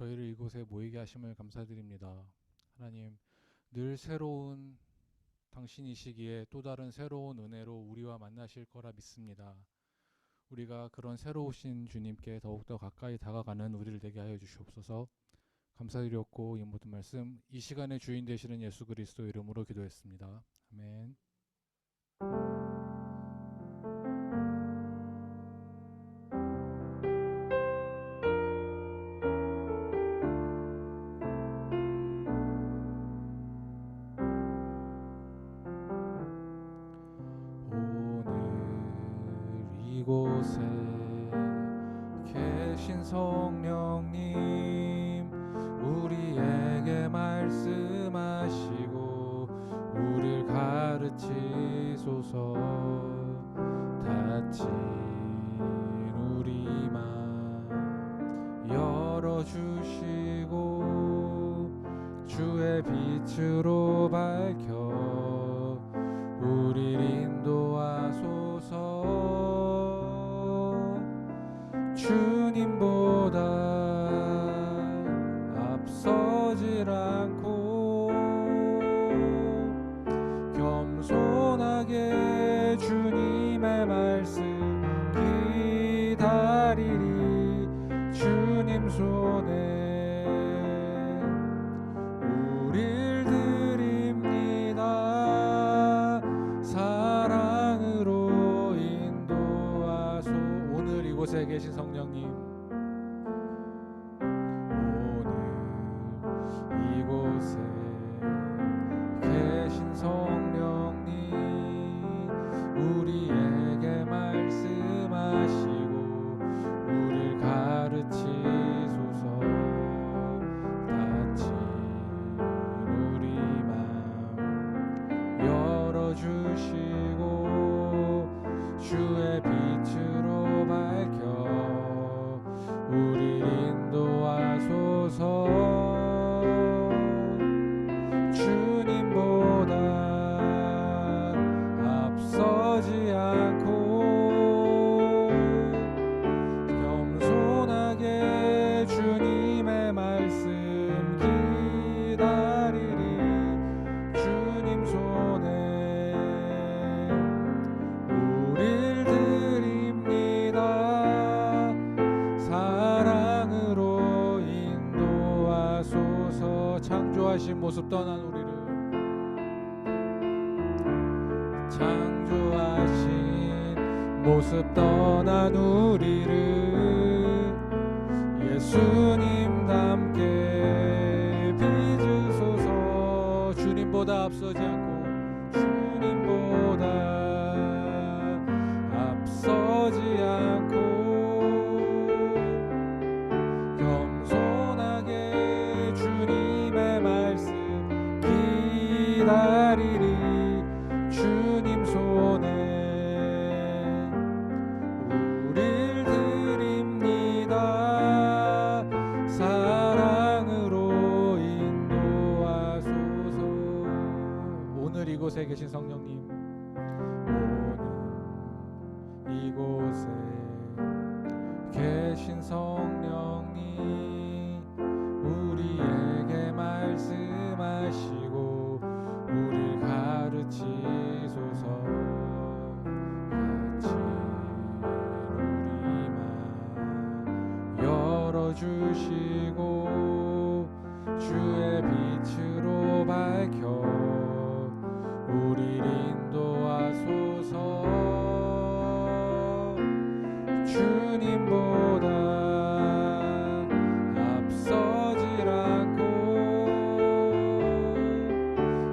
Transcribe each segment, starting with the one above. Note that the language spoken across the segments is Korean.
저희를 이곳에 모이게 하심을 감사드립니다. 하나님, 늘 새로운 당신이시기에 또 다른 새로운 은혜로 우리와 만나실 거라 믿습니다. 우리가 그런 새로우신 주님께 더욱더 가까이 다가가는 우리를 되게 하여 주시옵소서. 감사드렸고 이 모든 말씀 이 시간의 주인 되시는 예수 그리스도 이름으로 기도했습니다. 아멘. 오늘 이곳에 계신 성령님, 우리에게 말씀하시고 우리를 가르치소서. 닫힌 우리 맘 열어주시고 주의 빛으로 밝혀 우리를 인도하소서. 주님보다 앞서질 않고 겸손하게 주님의 말씀 기다리리. 주님 손에 우릴 드립니다. 사랑으로 인도하소. 오늘 이곳에 계신 성령님, 오늘 이곳에 계신 성령님, 우리에게 말씀하시고 우리를 가르치소서. 닫힌 우리 맘 열어주시고 주의 빛으로 밝혀 우리를 인도하소서. 주님보다 앞서지 않고 겸손하게 주님의 말씀 기다리리. 주님 손에 우릴 드립니다. 사랑으로 인도하소서. 창조하신 모습 떠난 우리를, 창조하신 모습 떠난 우리를 예수님 닮게 빚으소서. 주님보다 앞서지 않고 주님보다 앞서지 않고 겸손하게 주님의 말씀 기다리리. 주님 손에 우릴 드립니다. 사랑으로 인도하소서. 오늘 이곳에 계신 성령님, 오늘 이곳에 계신 성령님, 우리에게 말씀하시고 우리를 가르치소서. 닫힌 우리 맘 열어주시고 주의 빛으로 밝혀 우리를 인도하소서. 주님보다 앞서질 않고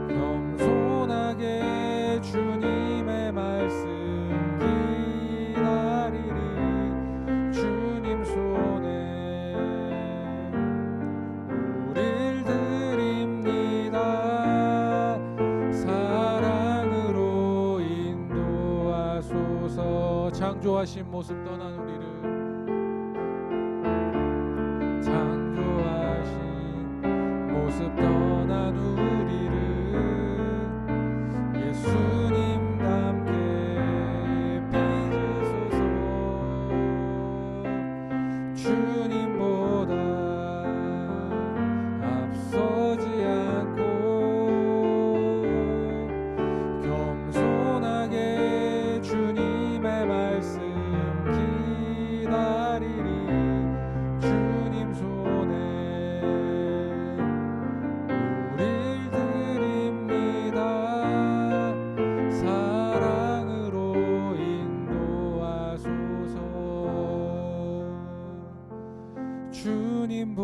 겸손하게 주님의 말씀 기다리리. 주님 손에 우릴 드립니다. 사랑으로 인도하소서. 창조하신 모습 떠난 우리를, 창조하신 모습 떠난 우리를 예수님 닮게 빚으소서. 주님보다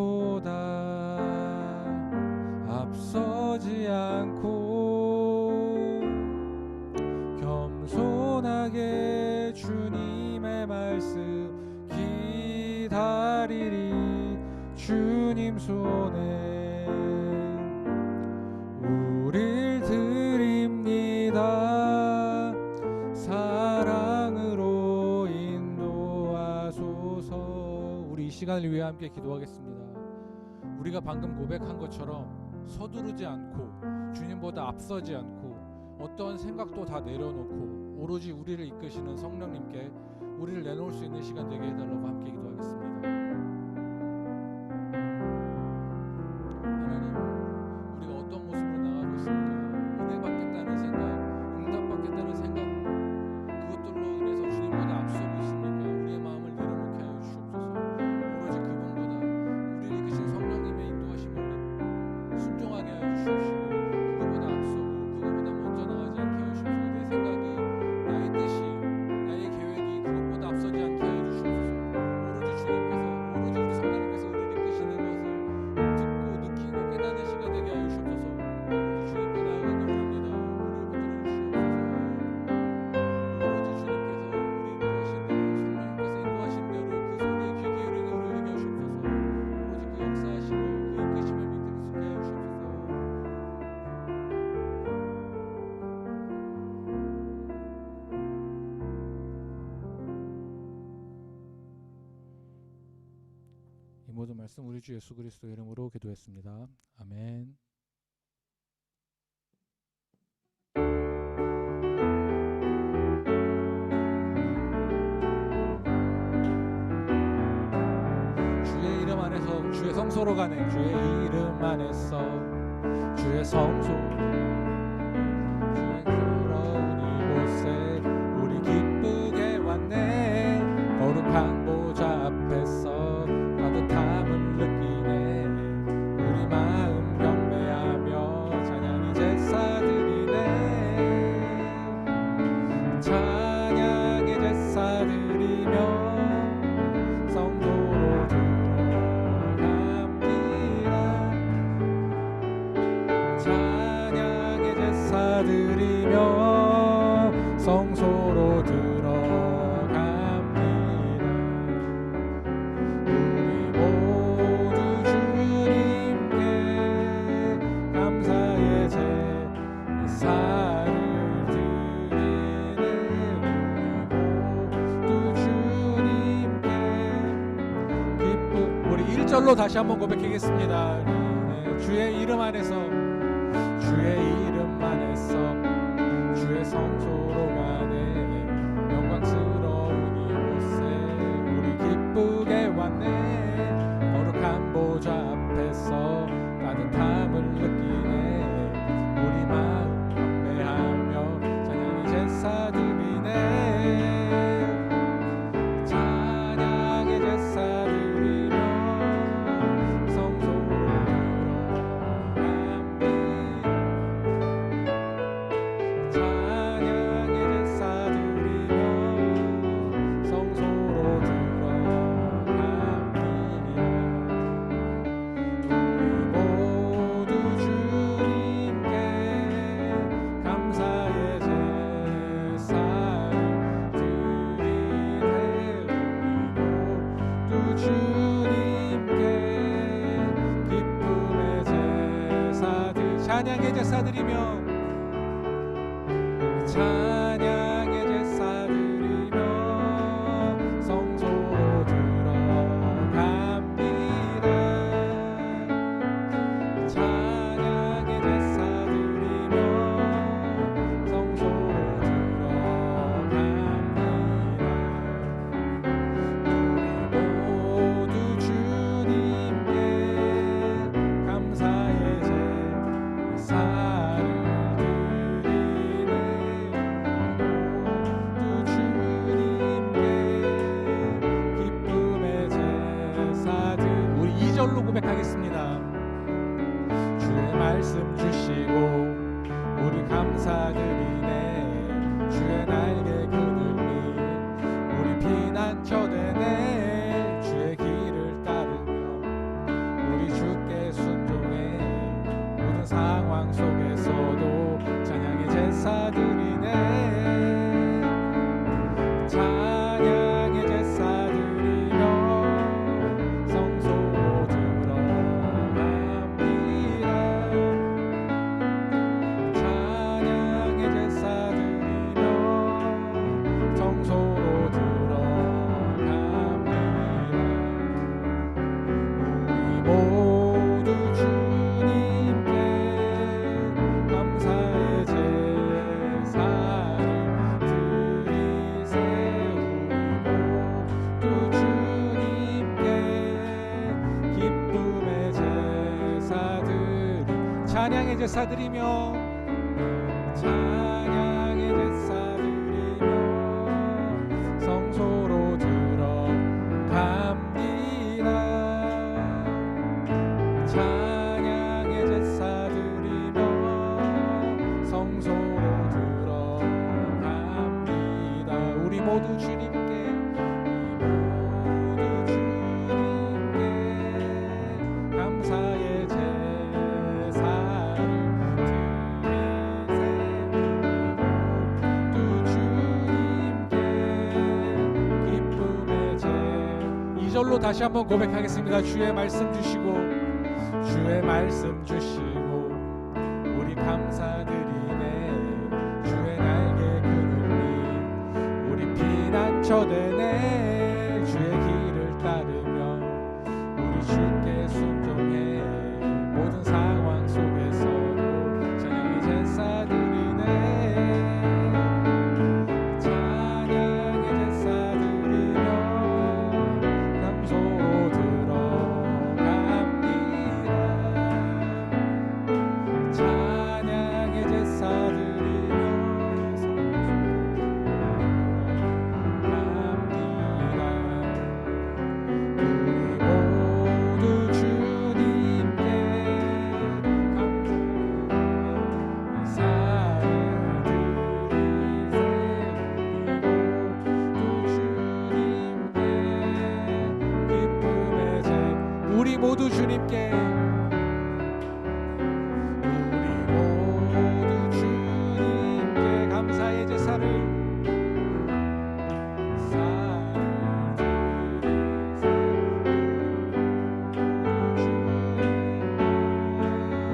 세상보다 앞서지 않고 겸손하게 주님의 말씀 기다리리. 주님 손에 우릴 드립니다. 사랑으로 인도하소서. 우리 이 시간을 위해 함께 기도하겠습니다. 우리가 방금 고백한 것처럼 서두르지 않고 주님보다 앞서지 않고 어떠한 생각도 다 내려놓고 오로지 우리를 이끄시는 성령님께 우리를 내놓을 수 있는 시간 되게 해달라고 함께 기도하겠습니다. 하나님, 우리가 어떤 모습으로 나가고 있습니까? 은혜 받겠다는 생각, 응답 받겠다는 생각, 그것들로 인해서 주님보다 앞서고 있습니까? 우리의 마음을 내려놓게 하여 주옵소서. 오로지 그분보다 우리를 이끄신 성령님의 인도하심을 순종하게 하여 주십시오. 그거보다 앞서고 그거보다 먼저 나가지 않게 하여 주십시오. 내 생각이, 나의 뜻이, 나의 계획이 그것보다 앞서지 않게 하여 주십소서. 오로지 주님께서, 오로지 우리 성령님께서 우리를 이끄시는 것을 듣고 느끼고 깨닫는 시간 되게 하여 주옵소서. 오로지 주님께 나아가기 원합니다. 우리를 붙들어 주시옵소서. 오로지 주님께서 우리 인도하신 대로, 성령님께서 인도하신 대로 그 소리에 귀 기울이는 우리 되게 하시옵소서. 오로지 그 역사하심을, 그 이끄심을 믿게 하여 주옵소서. 이 모든 말씀 우리 주 예수 그리스도 이름으로 기도했습니다. 아멘. 주의 이름 안에서 주의 성소로 가네. 주의 이름 안에서 주의 성소, 주의 더러운 이곳에 우리 기쁘게 왔네. 거룩한 보좌 앞에서 따뜻함을 느끼네. 우리 마음 경배하며 찬양이 제사 드리네. 찬양의 제사 드리며 성도로 들어갑니다. 찬양의 제사 드리며 성소로 들어갑니다. 우리 모두 주님께 감사의 제사를 드리네. 우리 모두 주님께 기쁨. 우리 1절로 다시 한번 고백하겠습니다. 네, 주의 이름 안에서, 주의 이름 안에서 주의 성소로 가네. 영광스러운 이곳에 우리 기쁘게 왔네. 거룩한 보좌 앞에서 따뜻함을 느끼네. 우리 마음 경배하며 찬양이 제사 드리네. 찬양의 제사 드리며 성소로 들어갑니다. 찬양의 제사 드리며 성소로 들어갑니다. 우리 모두 주님께 감사의 제사를 드리네. 우리 모두 주님께 기쁨의 제사들, 찬양의 제사드리며 찬양의 제사 드리며 성소로 들어갑니다. 찬양의 제사 드리며 성소로 들어갑니다. 우리 모두 주님께 감사의 제사를 드리네. 모두 주님께 기쁨의 제사들. 우리 2절로 고백하겠습니다. 주의 말씀 주시고 우리 감사드리네. 주의 날개 그늘이 우리 피난처 되네. 주의 길을 따르며 상황 속에서도 찬양의 제사 드리네. 찬양의 제사 드리며 성소로 들어갑니다. 찬양의 제사 드리며 성소로 들어갑니다. 우리 모두 주님께 감사의 제사를 드리세요. 우리 모두 주님께 기쁨의 제사 드리 찬양의 제사 드리며 찬양의 제사 드리며 성소로 들어갑니다. 찬양의 제사 드리며 성소로 들어갑니다. 우리 모두 주님께 감사의 제사를 드리세요. 모두 주님께 기쁨의 제 2절로 다시 한번 고백하겠습니다. 주의 말씀 주시고 주의 말씀 주시고 우리 감사드리네. 주의 날개 그늘이 우리 피난처 되네. 주의 길을 따르며 우리 주께 순종해. 모든 상황 속에서도 찬양의 제사 드리네. 찬양의 제사 드리며 감소로 들어갑니다. 찬양의 제사 드리며 우리 모두 주님께 감사의 제사를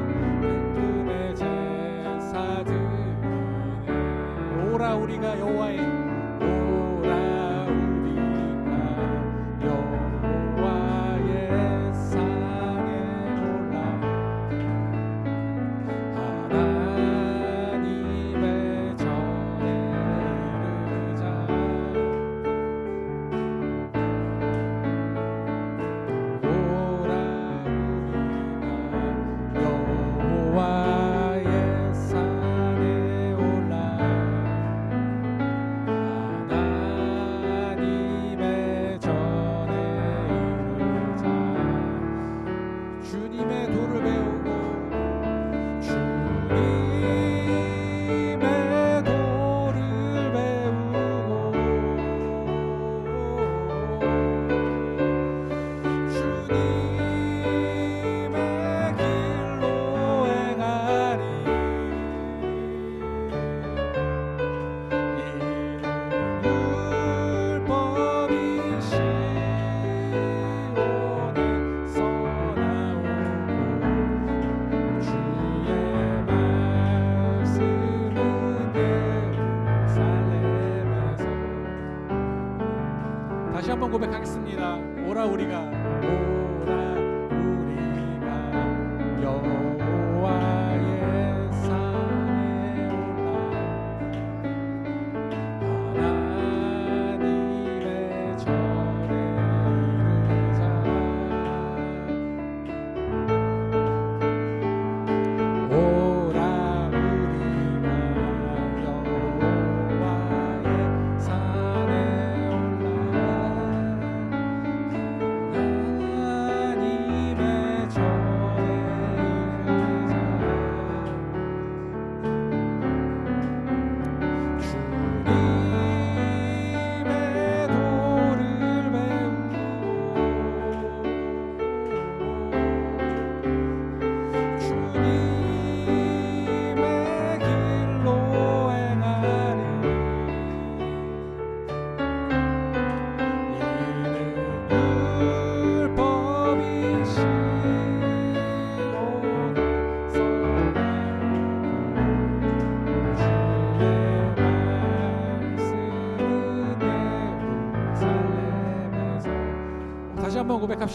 기쁨의 제사 드리네. 오라 우리가 여호와의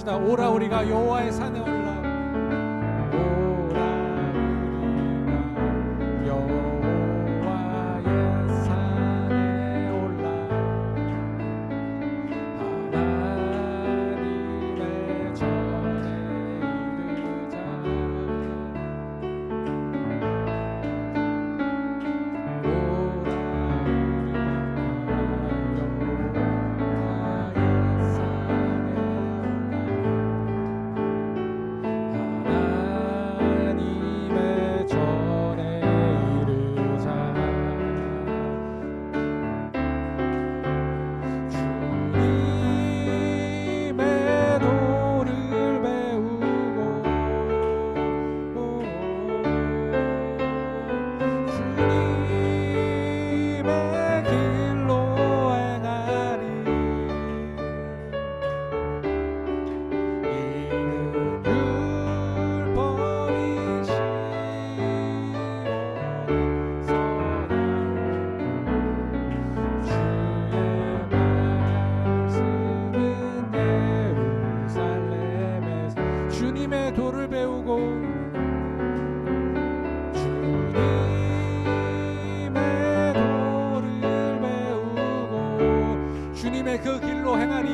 합시다. 오라 우리가 여호와의 산에 올라. 오라 우리가 여호와의 산에 올라. 하나님의 전에 이르자. 주님의 도를 배우고 주님의 도를 배우고 주님의 그 길로 행하리.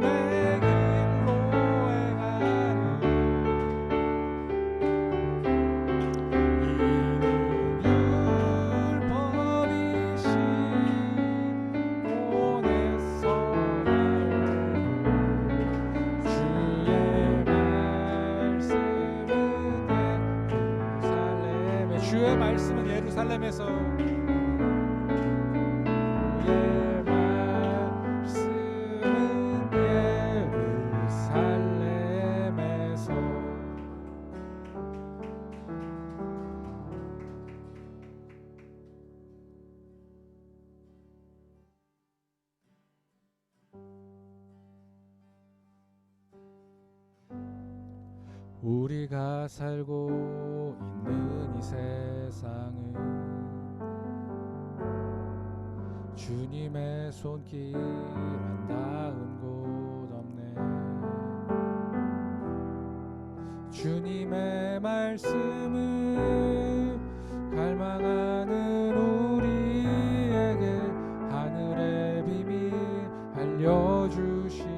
주님의 길로 행하리. 이는 율법이시 온에서 주의 말씀은 예루살렘에서 주의 말씀은 예루살렘에서 우리가 살고 있는 이 세상은 주님의 손길 안 닿은 곳 없네. 주님의 말씀을 갈망하는 우리에게 하늘의 비밀 알려주시네.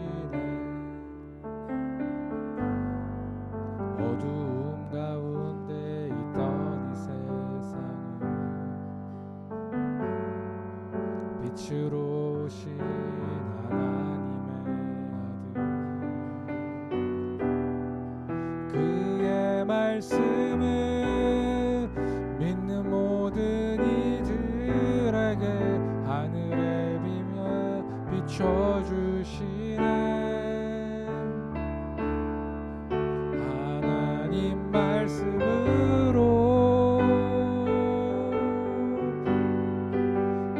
어두움 가운데 있던 이 세상을 빛으로 오신 하나님의 아들, 그의 말씀을 믿는 모든 이들에게 하늘의 비밀 비춰주시네. 하나님 말씀으로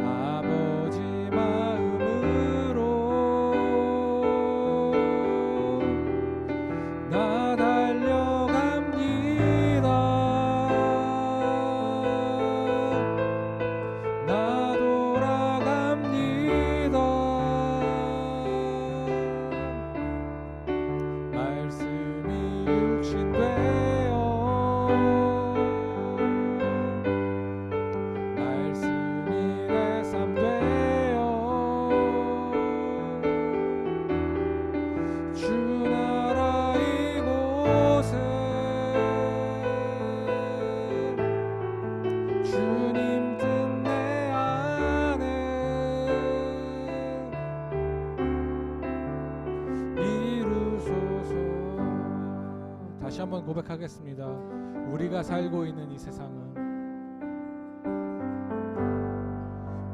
아버지 마음으로 나 달려갑니다. 나 돌아갑니다. 말씀이 육신 되어 말씀이 내 삶 되어 주 나라 이곳에 주님 뜻 내 안에 이루소서. 다시 한번 고백하겠습니다. 우리가 살고 있는 이 세상은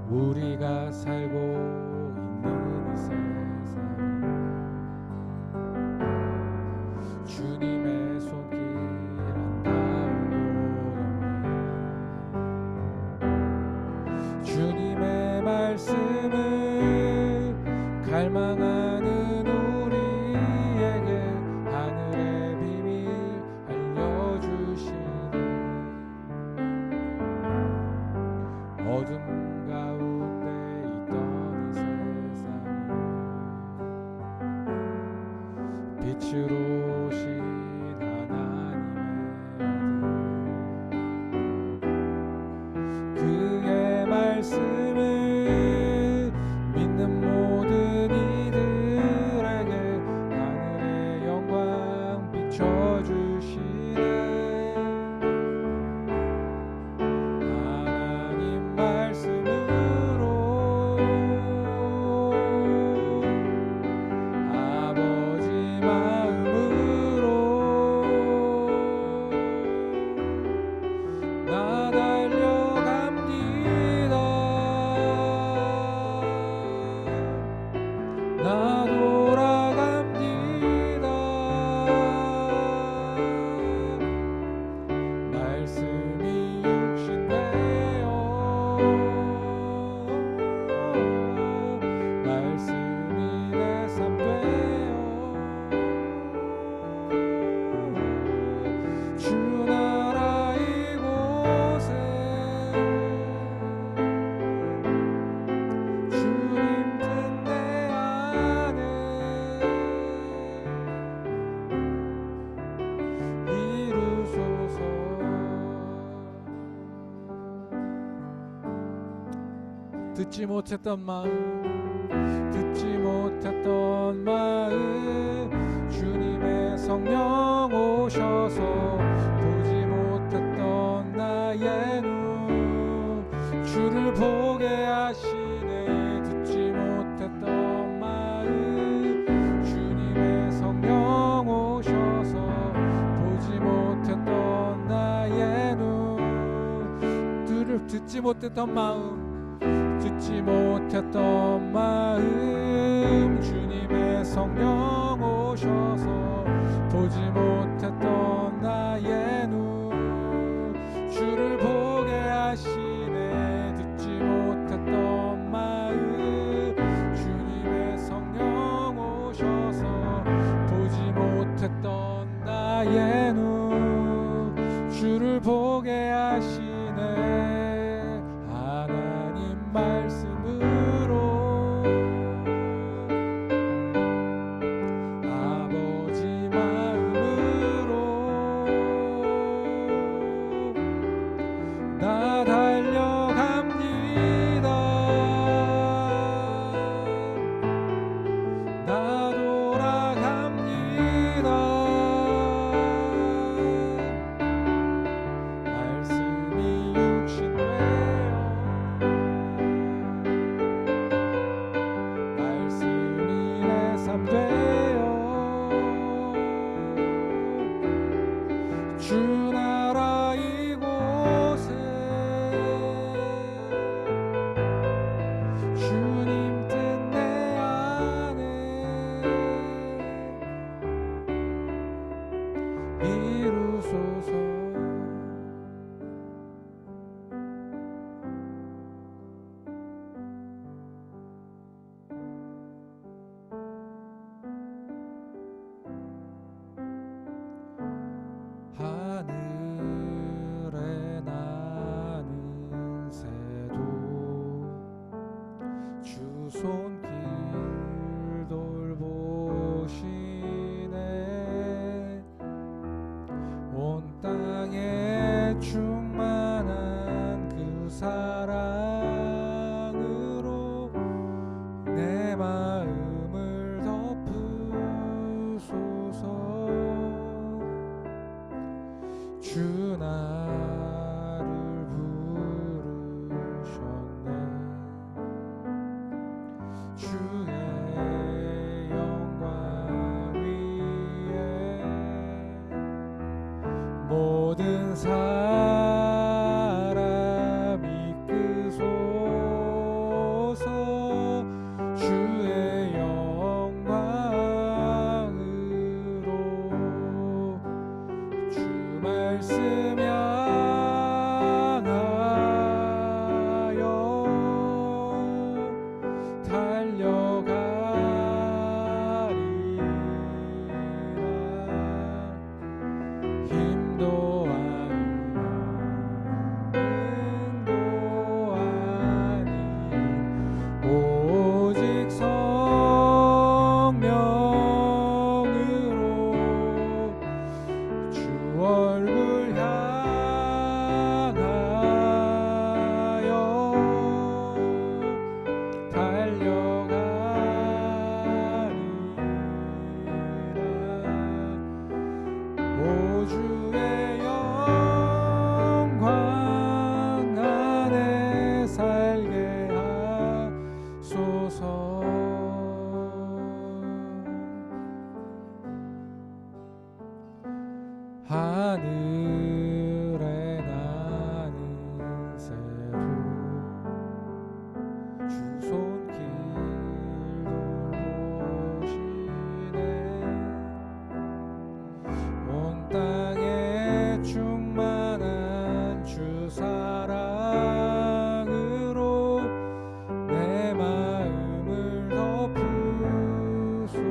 우리가 살고 있는 이 세상은 주님의 손길 안 닿은 곳 없네. 주님의 말씀을 갈망하는 우리에게 하늘의 비밀 알려주시네. 어둠 가운데 있던 이 세상 빛으로 오신 하나님의 아들 그의 말씀을 믿는 모든 이들에게 하늘의 영광 비춰주시네 하나님 말씀으로 아버지 마음으로 나 달려갑니다 나 돌아갑니다 말씀이 육신 되어 말씀이 내 삶 되어 주 나라 이곳에 주님 뜻 내 안에 이루소서 듣지 못했던 마음 주님의 성령 오셔서 보지 못했던 나의 눈 주를 보게 하시네 듣지 못했던 마음 주님의 성령 오셔서 보지 못했던 나의 눈 듣지 못했던 마음 주님의 성령 오셔서 보지 못했던 나의 눈 주를 보게 하시네 듣지 못했던 마음 주님의 성령 오셔서 보지 못했던 나의 눈 주를 보게 하시네 하나님 말씀으로 아버지 마음으로 나 달려갑니다 나 돌아갑니다 말씀이 육신 되어 말씀이 내 삶 되어 주 나라 이곳에 주님 뜻 내 안에 이루소서 하늘에 나는 새도 주 손길 돌보시네 온 땅에 충만한 그 사랑으로 내 마음을 덮으소서 주 나를 부르셨네 주의 영광 위에 모든 사람 이끄소서 주의 영광으로 주 말씀 향하여 달려가리라 힘도 아니라 하늘에 나는 새로 주 손길 돌보시네. 온 땅에 충만한 주 사랑으로 내 마음을 덮으소서.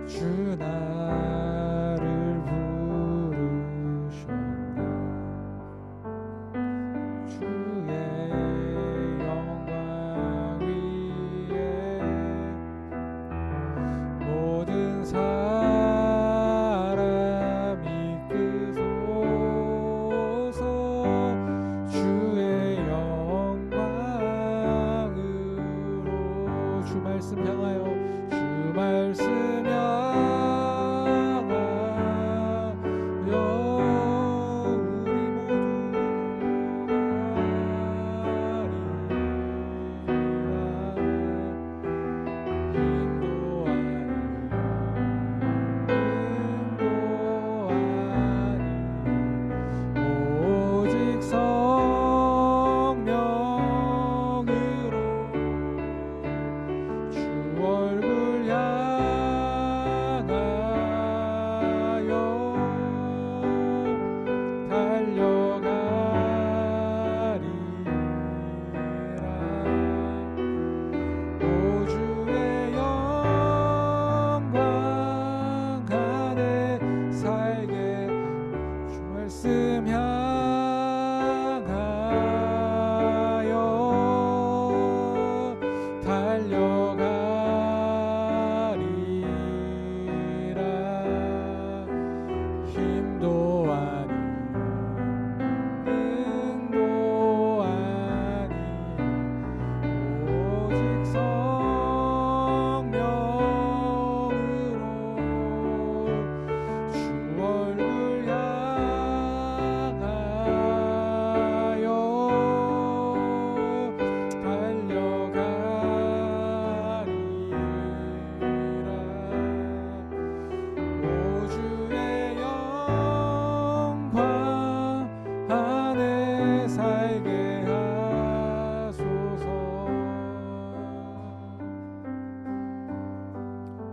주 나를 부르셨네. 주의 영광 위에 모든 사람 이끄소서. 주의 영광으로 주 말씀 향하여 주 말씀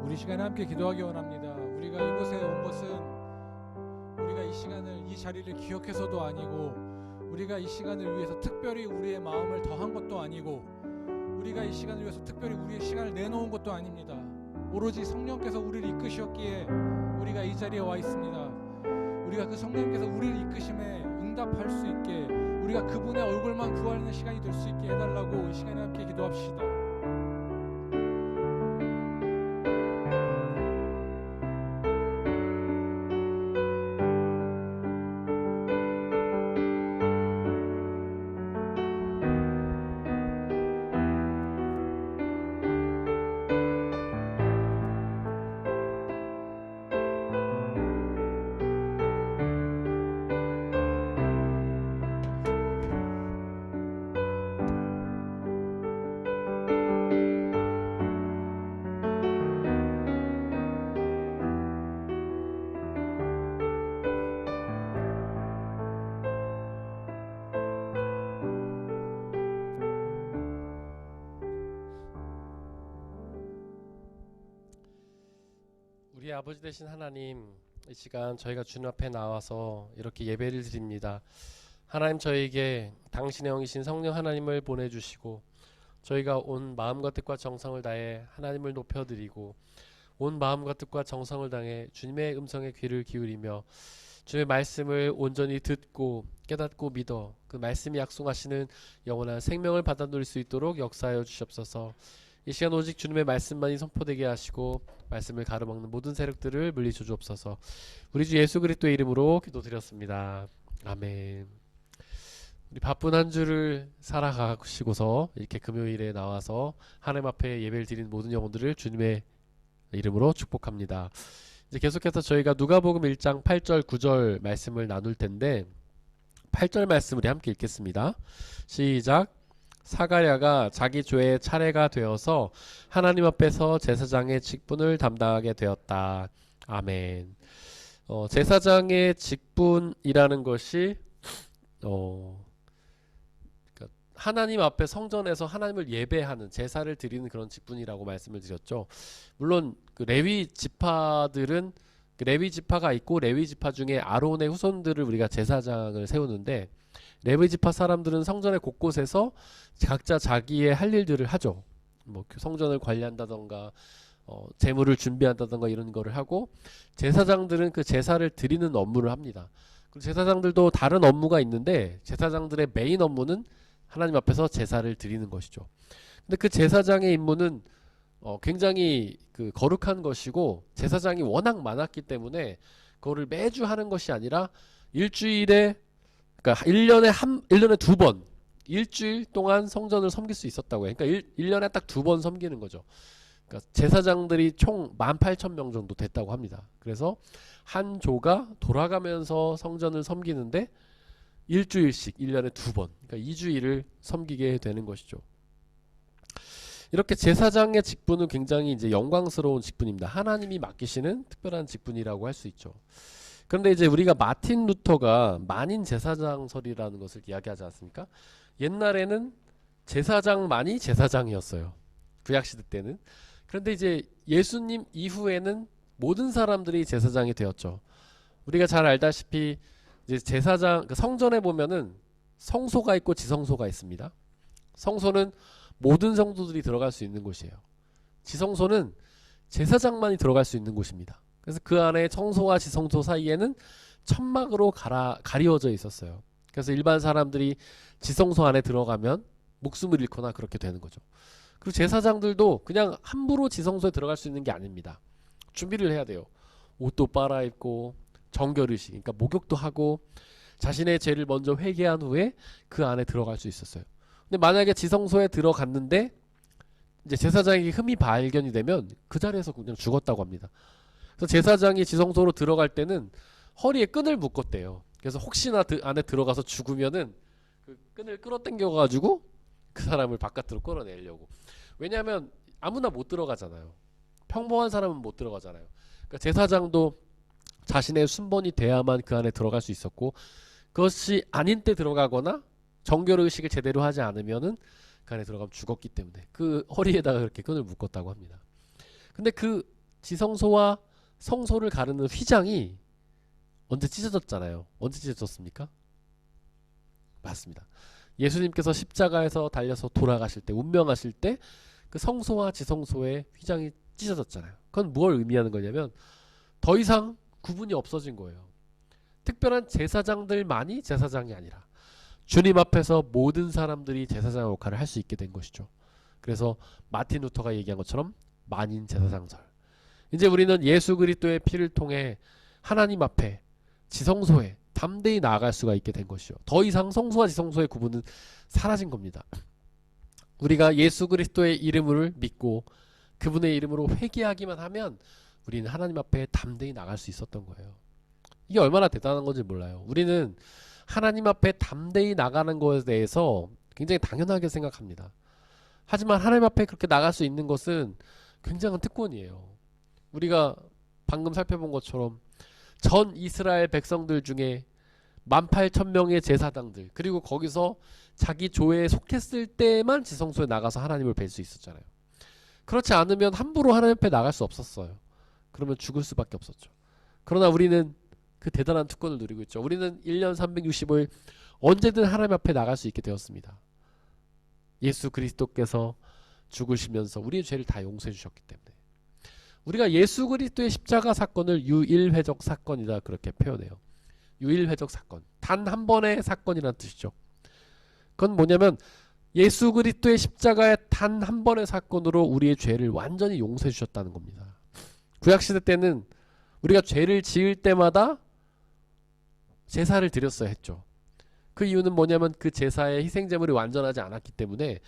우리 시간에 함께 기도하기 원합니다. 우리가 이곳에 온 것은 우리가 이 시간을 이 자리를 기억해서도 아니고 우리가 이 시간을 위해서 특별히 우리의 마음을 더한 것도 아니고 우리가 이 시간을 위해서 특별히 우리의 시간을 내놓은 것도 아닙니다. 오로지 성령께서 우리를 이끄셨기에 우리가 이 자리에 와 있습니다. 우리가 그 성령께서 우리를 이끄심에 응답할 수 있게 우리가 그분의 얼굴만 구하는 시간이 될 수 있게 해달라고 이 시간에 함께 기도합시다. 우리 아버지 되신 하나님, 이 시간 저희가 주님 앞에 나와서 이렇게 예배를 드립니다. 하나님, 저희에게 당신의 영이신 성령 하나님을 보내주시고 저희가 온 마음과 뜻과 정성을 다해 하나님을 높여드리고 온 마음과 뜻과 정성을 다해 주님의 음성에 귀를 기울이며 주님의 말씀을 온전히 듣고 깨닫고 믿어 그 말씀이 약속하시는 영원한 생명을 받아 누릴 수 있도록 역사하여 주시옵소서. 이 시간 오직 주님의 말씀만이 선포되게 하시고 말씀을 가로막는 모든 세력들을 물리쳐 주옵소서. 우리 주 예수 그리스도의 이름으로 기도드렸습니다. 아멘. 우리 바쁜 한 주를 살아가시고서 이렇게 금요일에 나와서 하나님 앞에 예배를 드리는 모든 영혼들을 주님의 이름으로 축복합니다. 이제 계속해서 저희가 누가복음 1장 8절 9절 말씀을 나눌 텐데 8절 말씀 우리 함께 읽겠습니다. 시작. 사가랴가 자기 조의 차례가 되어서 하나님 앞에서 제사장의 직분을 담당하게 되었다. 아멘. 제사장의 직분이라는 것이 어, 그러니까 하나님 앞에 성전에서 하나님을 예배하는 제사를 드리는 그런 직분이라고 말씀을 드렸죠. 물론 그 레위 지파들은 그 레위 지파가 있고 레위 지파 중에 아론의 후손들을 우리가 제사장을 세우는데 레위 지파 사람들은 성전의 곳곳에서 각자 자기의 할 일들을 하죠. 뭐 성전을 관리한다던가 재물을 준비한다던가 이런 거를 하고 제사장들은 그 제사를 드리는 업무를 합니다. 그리고 제사장들도 다른 업무가 있는데 제사장들의 메인 업무는 하나님 앞에서 제사를 드리는 것이죠. 근데 그 제사장의 임무는 굉장히 그 거룩한 것이고 제사장이 워낙 많았기 때문에 그거를 매주 하는 것이 아니라 일주일에 그러니까 1년에 두 번 일주일 동안 성전을 섬길 수 있었다고 해요. 그러니까 1년에 딱 두 번 섬기는 거죠. 그러니까 제사장들이 총 18,000명 정도 됐다고 합니다. 그래서 한 조가 돌아가면서 성전을 섬기는데 일주일씩 1년에 두 번, 그러니까 2주일을 섬기게 되는 것이죠. 이렇게 제사장의 직분은 굉장히 이제 영광스러운 직분입니다. 하나님이 맡기시는 특별한 직분이라고 할 수 있죠. 그런데 이제 우리가 마틴 루터가 만인 제사장설이라는 것을 이야기하지 않습니까? 옛날에는 제사장만이 제사장이었어요. 구약시대 때는. 그런데 이제 예수님 이후에는 모든 사람들이 제사장이 되었죠. 우리가 잘 알다시피 이제 제사장 그 성전에 보면은 성소가 있고 지성소가 있습니다. 성소는 모든 성도들이 들어갈 수 있는 곳이에요. 지성소는 제사장만이 들어갈 수 있는 곳입니다. 그래서 그 안에 성소와 지성소 사이에는 천막으로 가리워져 있었어요. 그래서 일반 사람들이 지성소 안에 들어가면 목숨을 잃거나 그렇게 되는 거죠. 그리고 제사장들도 그냥 함부로 지성소에 들어갈 수 있는 게 아닙니다. 준비를 해야 돼요. 옷도 빨아입고 정결의식, 그러니까 목욕도 하고 자신의 죄를 먼저 회개한 후에 그 안에 들어갈 수 있었어요. 근데 만약에 지성소에 들어갔는데 이제 제사장에게 흠이 발견이 되면 그 자리에서 그냥 죽었다고 합니다. 그래서 제사장이 지성소로 들어갈 때는 허리에 끈을 묶었대요. 그래서 혹시나 안에 들어가서 죽으면은 그 끈을 끌어당겨 가지고 그 사람을 바깥으로 끌어내려고. 왜냐하면 아무나 못 들어가잖아요. 평범한 사람은 못 들어가잖아요. 그러니까 제사장도 자신의 순번이 돼야만 그 안에 들어갈 수 있었고, 그것이 아닌 때 들어가거나 정결의식을 제대로 하지 않으면은 그 안에 들어가면 죽었기 때문에 그 허리에다가 그렇게 끈을 묶었다고 합니다. 근데 그 지성소와 성소를 가르는 휘장이 언제 찢어졌잖아요. 언제 찢어졌습니까? 맞습니다. 예수님께서 십자가에서 달려서 돌아가실 때, 운명하실 때 그 성소와 지성소의 휘장이 찢어졌잖아요. 그건 뭘 의미하는 거냐면 더 이상 구분이 없어진 거예요. 특별한 제사장들만이 제사장이 아니라 주님 앞에서 모든 사람들이 제사장 역할을 할 수 있게 된 것이죠. 그래서 마틴 루터가 얘기한 것처럼 만인 제사장설. 이제 우리는 예수 그리스도의 피를 통해 하나님 앞에 지성소에 담대히 나아갈 수가 있게 된 것이죠. 더 이상 성소와 지성소의 구분은 사라진 겁니다. 우리가 예수 그리스도의 이름을 믿고 그분의 이름으로 회개하기만 하면 우리는 하나님 앞에 담대히 나갈 수 있었던 거예요. 이게 얼마나 대단한 건지 몰라요. 우리는 하나님 앞에 담대히 나가는 것에 대해서 굉장히 당연하게 생각합니다. 하지만 하나님 앞에 그렇게 나갈 수 있는 것은 굉장한 특권이에요. 우리가 방금 살펴본 것처럼 전 이스라엘 백성들 중에 18,000명의 제사장들, 그리고 거기서 자기 조에 속했을 때만 지성소에 나가서 하나님을 뵐 수 있었잖아요. 그렇지 않으면 함부로 하나님 앞에 나갈 수 없었어요. 그러면 죽을 수밖에 없었죠. 그러나 우리는 그 대단한 특권을 누리고 있죠. 우리는 1년 365일 언제든 하나님 앞에 나갈 수 있게 되었습니다. 예수 그리스도께서 죽으시면서 우리의 죄를 다 용서해 주셨기 때문에. 우리가 예수 그리스도의 십자가 사건을 유일회적 사건이다 그렇게 표현해요. 유일회적 사건, 단 한 번의 사건이라는 뜻이죠. 그건 뭐냐면 예수 그리스도의 십자가의 단 한 번의 사건으로 우리의 죄를 완전히 용서해 주셨다는 겁니다. 구약시대 때는 우리가 죄를 지을 때마다 제사를 드렸어야 했죠. 그 이유는 뭐냐면 그 제사의 희생제물이 완전하지 않았기 때문에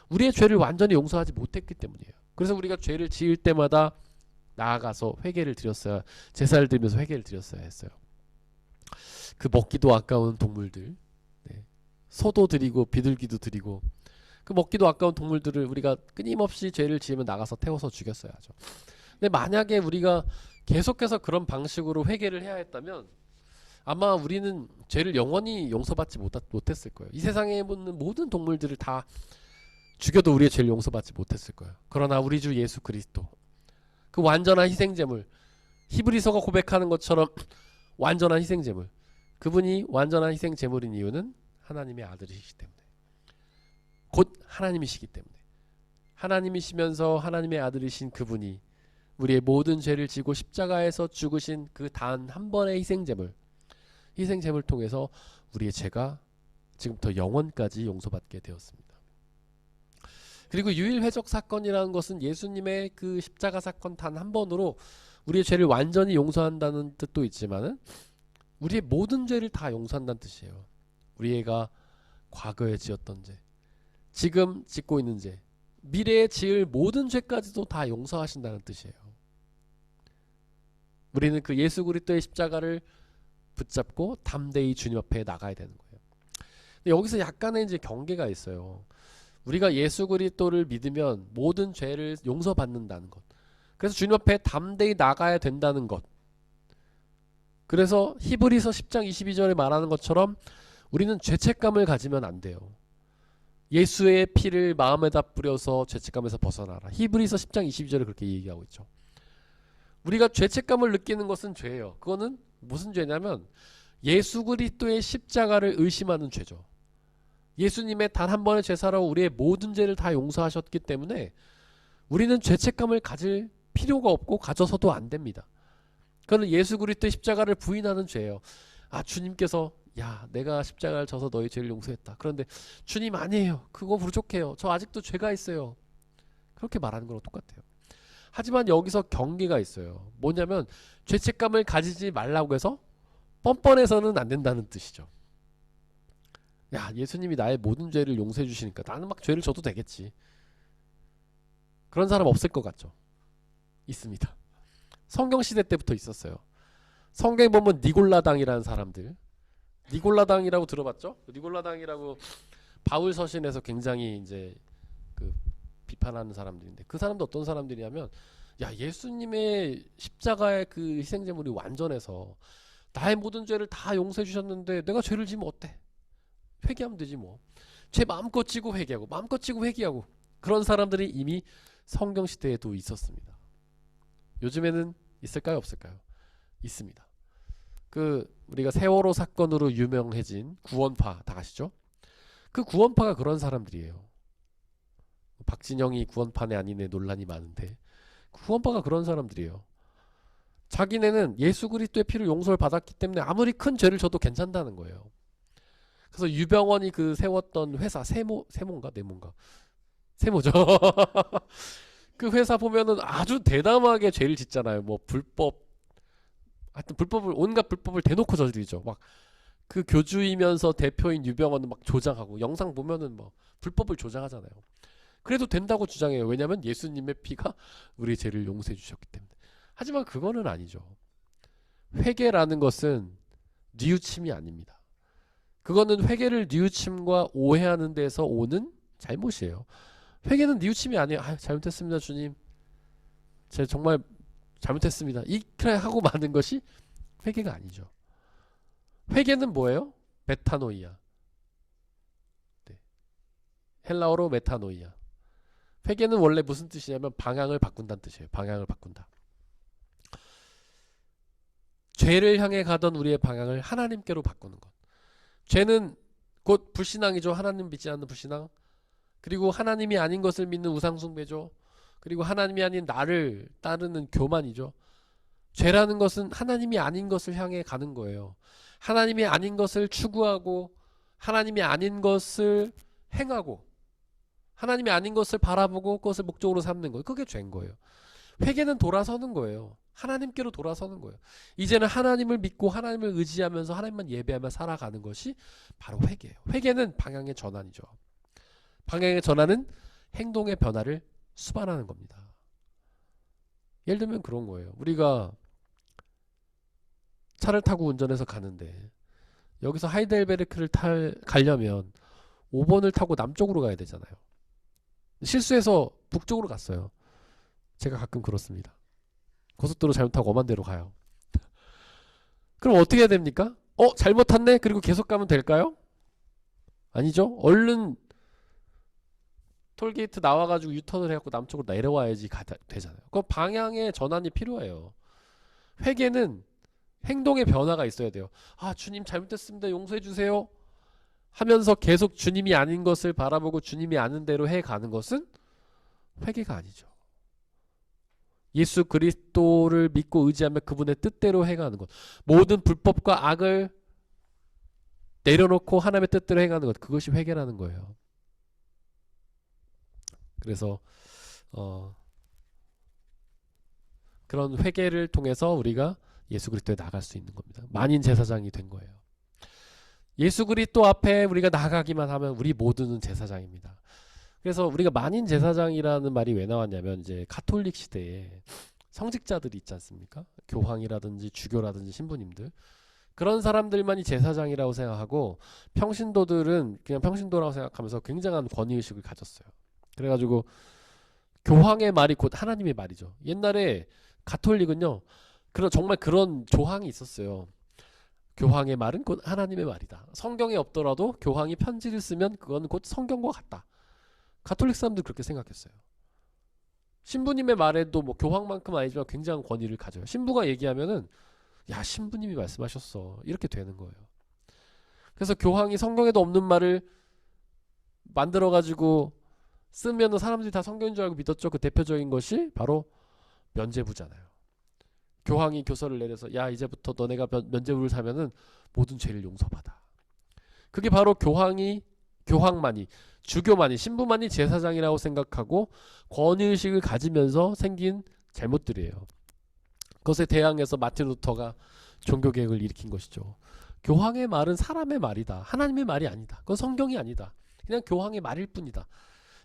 우리의 죄를 완전히 용서하지 못했기 때문이에요. 그래서 우리가 죄를 지을 때마다 나아가서 회개를 드렸어야, 제사를 드리면서 회개를 드렸어야 했어요. 그 먹기도 아까운 동물들, 소도 드리고 비둘기도 드리고, 그 먹기도 아까운 동물들을 우리가 끊임없이 죄를 지으면 나가서 태워서 죽였어야 하죠. 근데 만약에 우리가 계속해서 그런 방식으로 회개를 해야 했다면 아마 우리는 죄를 영원히 용서받지 못했을 거예요. 이 세상에 있는 모든 동물들을 다 죽여도 우리의 죄를 용서받지 못했을 거예요. 그러나 우리 주 예수 그리스도, 그 완전한 희생제물, 히브리서가 고백하는 것처럼 완전한 희생제물, 그분이 완전한 희생제물인 이유는 하나님의 아들이시기 때문에, 곧 하나님이시기 때문에, 하나님이시면서 하나님의 아들이신 그분이 우리의 모든 죄를 지고 십자가에서 죽으신 그 단 한 번의 희생제물 통해서 우리의 죄가 지금부터 영원까지 용서받게 되었습니다. 그리고 유일회적 사건이라는 것은 예수님의 그 십자가 사건 단 한 번으로 우리의 죄를 완전히 용서한다는 뜻도 있지만은 우리의 모든 죄를 다 용서한다는 뜻이에요. 우리가 과거에 지었던 죄, 지금 짓고 있는 죄, 미래에 지을 모든 죄까지도 다 용서하신다는 뜻이에요. 우리는 그 예수 그리스도의 십자가를 붙잡고 담대히 주님 앞에 나가야 되는 거예요. 근데 여기서 약간의 이제 경계가 있어요. 우리가 예수 그리스도를 믿으면 모든 죄를 용서받는다는 것. 그래서 주님 앞에 담대히 나가야 된다는 것. 그래서 히브리서 10장 22절에 말하는 것처럼 우리는 죄책감을 가지면 안 돼요. 예수의 피를 마음에다 뿌려서 죄책감에서 벗어나라. 히브리서 10장 22절에 그렇게 얘기하고 있죠. 우리가 죄책감을 느끼는 것은 죄예요. 그거는 무슨 죄냐면 예수 그리스도의 십자가를 의심하는 죄죠. 예수님의 단 한 번의 제사로 우리의 모든 죄를 다 용서하셨기 때문에 우리는 죄책감을 가질 필요가 없고 가져서도 안 됩니다. 그거는 예수 그리스도의 십자가를 부인하는 죄예요. 아, 주님께서 야, 내가 십자가를 져서 너의 죄를 용서했다. 그런데 주님 아니에요. 그거 부족해요. 저 아직도 죄가 있어요. 그렇게 말하는 거랑 똑같아요. 하지만 여기서 경계가 있어요. 뭐냐면 죄책감을 가지지 말라고 해서 뻔뻔해서는 안 된다는 뜻이죠. 야, 예수님이 나의 모든 죄를 용서해 주시니까 나는 막 죄를 져도 되겠지. 그런 사람 없을 것 같죠? 있습니다. 성경시대 때부터 있었어요. 성경에 보면 니골라당이라는 사람들, 니골라당이라고 들어봤죠? 니골라당이라고 바울 서신에서 굉장히 이제 그 비판하는 사람들인데, 그 사람도 어떤 사람들이냐면, 야, 예수님의 십자가의 그 희생제물이 완전해서 나의 모든 죄를 다 용서해 주셨는데 내가 죄를 지면 어때? 회개하면 되지 뭐. 죄 마음껏 지고 회개하고 마음껏 지고 회개하고, 그런 사람들이 이미 성경 시대에도 있었습니다. 요즘에는 있을까요, 없을까요? 있습니다. 그 우리가 세월호 사건으로 유명해진 구원파 다 아시죠? 그 구원파가 그런 사람들이에요. 박진영이 구원파네 아니네 논란이 많은데, 구원파가 그런 사람들이에요. 자기네는 예수 그리스도의 피로 용서를 받았기 때문에 아무리 큰 죄를 져도 괜찮다는 거예요. 그래서 유병원이 그 세웠던 회사, 세모인가 네모인가, 세모죠. 그 회사 보면은 아주 대담하게 죄를 짓잖아요. 뭐 불법, 하여튼 불법을, 온갖 불법을 대놓고 저지르죠. 막 그 교주이면서 대표인 유병원은 막 조장하고, 영상 보면은 뭐 불법을 조장하잖아요. 그래도 된다고 주장해요. 왜냐하면 예수님의 피가 우리 죄를 용서해 주셨기 때문에. 하지만 그거는 아니죠. 회개라는 것은 뉘우침이 아닙니다. 그거는 회개를 뉘우침과 오해하는 데서 오는 잘못이에요. 회개는 뉘우침이 아니에요. 아, 잘못했습니다, 주님. 제가 정말 잘못했습니다. 이렇게 하고 마는 것이 회개가 아니죠. 회개는 뭐예요? 메타노이아. 네. 헬라어로 메타노이아. 회개는 원래 무슨 뜻이냐면 방향을 바꾼다는 뜻이에요. 방향을 바꾼다. 죄를 향해 가던 우리의 방향을 하나님께로 바꾸는 것. 죄는 곧 불신앙이죠. 하나님 믿지 않는 불신앙. 그리고 하나님이 아닌 것을 믿는 우상숭배죠. 그리고 하나님이 아닌 나를 따르는 교만이죠. 죄라는 것은 하나님이 아닌 것을 향해 가는 거예요. 하나님이 아닌 것을 추구하고, 하나님이 아닌 것을 행하고, 하나님이 아닌 것을 바라보고 그것을 목적으로 삼는 거예요. 그게 죄인 거예요. 회개는 돌아서는 거예요. 하나님께로 돌아서는 거예요. 이제는 하나님을 믿고 하나님을 의지하면서 하나님만 예배하며 살아가는 것이 바로 회개예요. 회개는 방향의 전환이죠. 방향의 전환은 행동의 변화를 수반하는 겁니다. 예를 들면 그런 거예요. 우리가 차를 타고 운전해서 가는데 여기서 하이델베르크를 가려면 5번을 타고 남쪽으로 가야 되잖아요. 실수해서 북쪽으로 갔어요. 제가 가끔 그렇습니다. 고속도로 잘못하고 엄한 데로 가요. 그럼 어떻게 해야 됩니까? 잘못 탔네? 그리고 계속 가면 될까요? 아니죠. 얼른 톨게이트 나와가지고 유턴을 해갖고 남쪽으로 내려와야지 되잖아요. 그럼 방향의 전환이 필요해요. 회개는 행동의 변화가 있어야 돼요. 아, 주님 잘못했습니다. 용서해 주세요. 하면서 계속 주님이 아닌 것을 바라보고 주님이 아는 대로 해가는 것은 회개가 아니죠. 예수 그리스도를 믿고 의지하며 그분의 뜻대로 해가는 것. 모든 불법과 악을 내려놓고 하나님의 뜻대로 해가는 것. 그것이 회개라는 거예요. 그래서 그런 회개를 통해서 우리가 예수 그리스도에 나갈 수 있는 겁니다. 만인 제사장이 된 거예요. 예수 그리스도 앞에 우리가 나가기만 하면 우리 모두는 제사장입니다. 그래서 우리가 만인 제사장이라는 말이 왜 나왔냐면 이제 가톨릭 시대에 성직자들이 있지 않습니까? 교황이라든지 주교라든지 신부님들, 그런 사람들만이 제사장이라고 생각하고 평신도들은 그냥 평신도라고 생각하면서 굉장한 권위의식을 가졌어요. 그래가지고 교황의 말이 곧 하나님의 말이죠. 옛날에 가톨릭은요, 정말 그런 조항이 있었어요. 교황의 말은 곧 하나님의 말이다. 성경에 없더라도 교황이 편지를 쓰면 그건 곧 성경과 같다. 가톨릭 사람들 그렇게 생각했어요. 신부님의 말에도 뭐 교황만큼 아니지만 굉장한 권위를 가져요. 신부가 얘기하면은 야, 신부님이 말씀하셨어, 이렇게 되는 거예요. 그래서 교황이 성경에도 없는 말을 만들어 가지고 쓰면 사람들이 다 성경인 줄 알고 믿었죠. 그 대표적인 것이 바로 면죄부잖아요. 교황이 교서를 내려서 야, 이제부터 너네가 면죄부를 사면은 모든 죄를 용서받아. 그게 바로 교황만이, 주교만이, 신부만이 제사장이라고 생각하고 권위의식을 가지면서 생긴 잘못들이에요. 그것에 대항해서 마틴 루터가 종교개혁을 일으킨 것이죠. 교황의 말은 사람의 말이다. 하나님의 말이 아니다. 그건 성경이 아니다. 그냥 교황의 말일 뿐이다.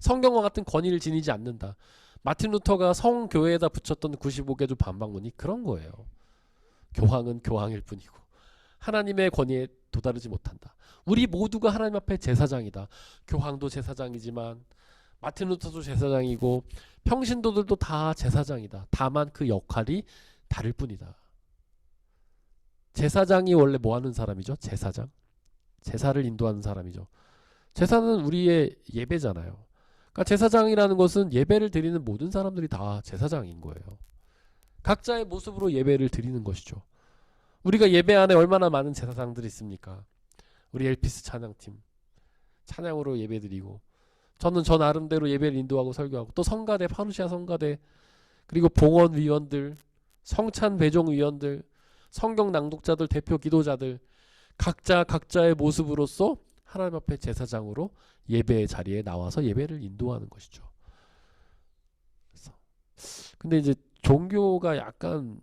성경과 같은 권위를 지니지 않는다. 마틴 루터가 성교회에다 붙였던 95개조 반박문이 그런 거예요. 교황은 교황일 뿐이고 하나님의 권위에 도달하지 못한다. 우리 모두가 하나님 앞에 제사장이다. 교황도 제사장이지만 마틴 루터도 제사장이고 평신도들도 다 제사장이다. 다만 그 역할이 다를 뿐이다. 제사장이 원래 뭐 하는 사람이죠? 제사장. 제사를 인도하는 사람이죠. 제사는 우리의 예배잖아요. 그러니까 제사장이라는 것은 예배를 드리는 모든 사람들이 다 제사장인 거예요. 각자의 모습으로 예배를 드리는 것이죠. 우리가 예배 안에 얼마나 많은 제사장들이 있습니까? 우리 엘피스 찬양팀 찬양으로 예배드리고, 저는 저 나름대로 예배를 인도하고 설교하고, 또 성가대, 파루시아 성가대, 그리고 봉헌위원들, 성찬 배종위원들, 성경 낭독자들, 대표 기도자들, 각자의 모습으로서 하나님 앞에 제사장으로 예배의 자리에 나와서 예배를 인도하는 것이죠. 근데 이제 종교가 약간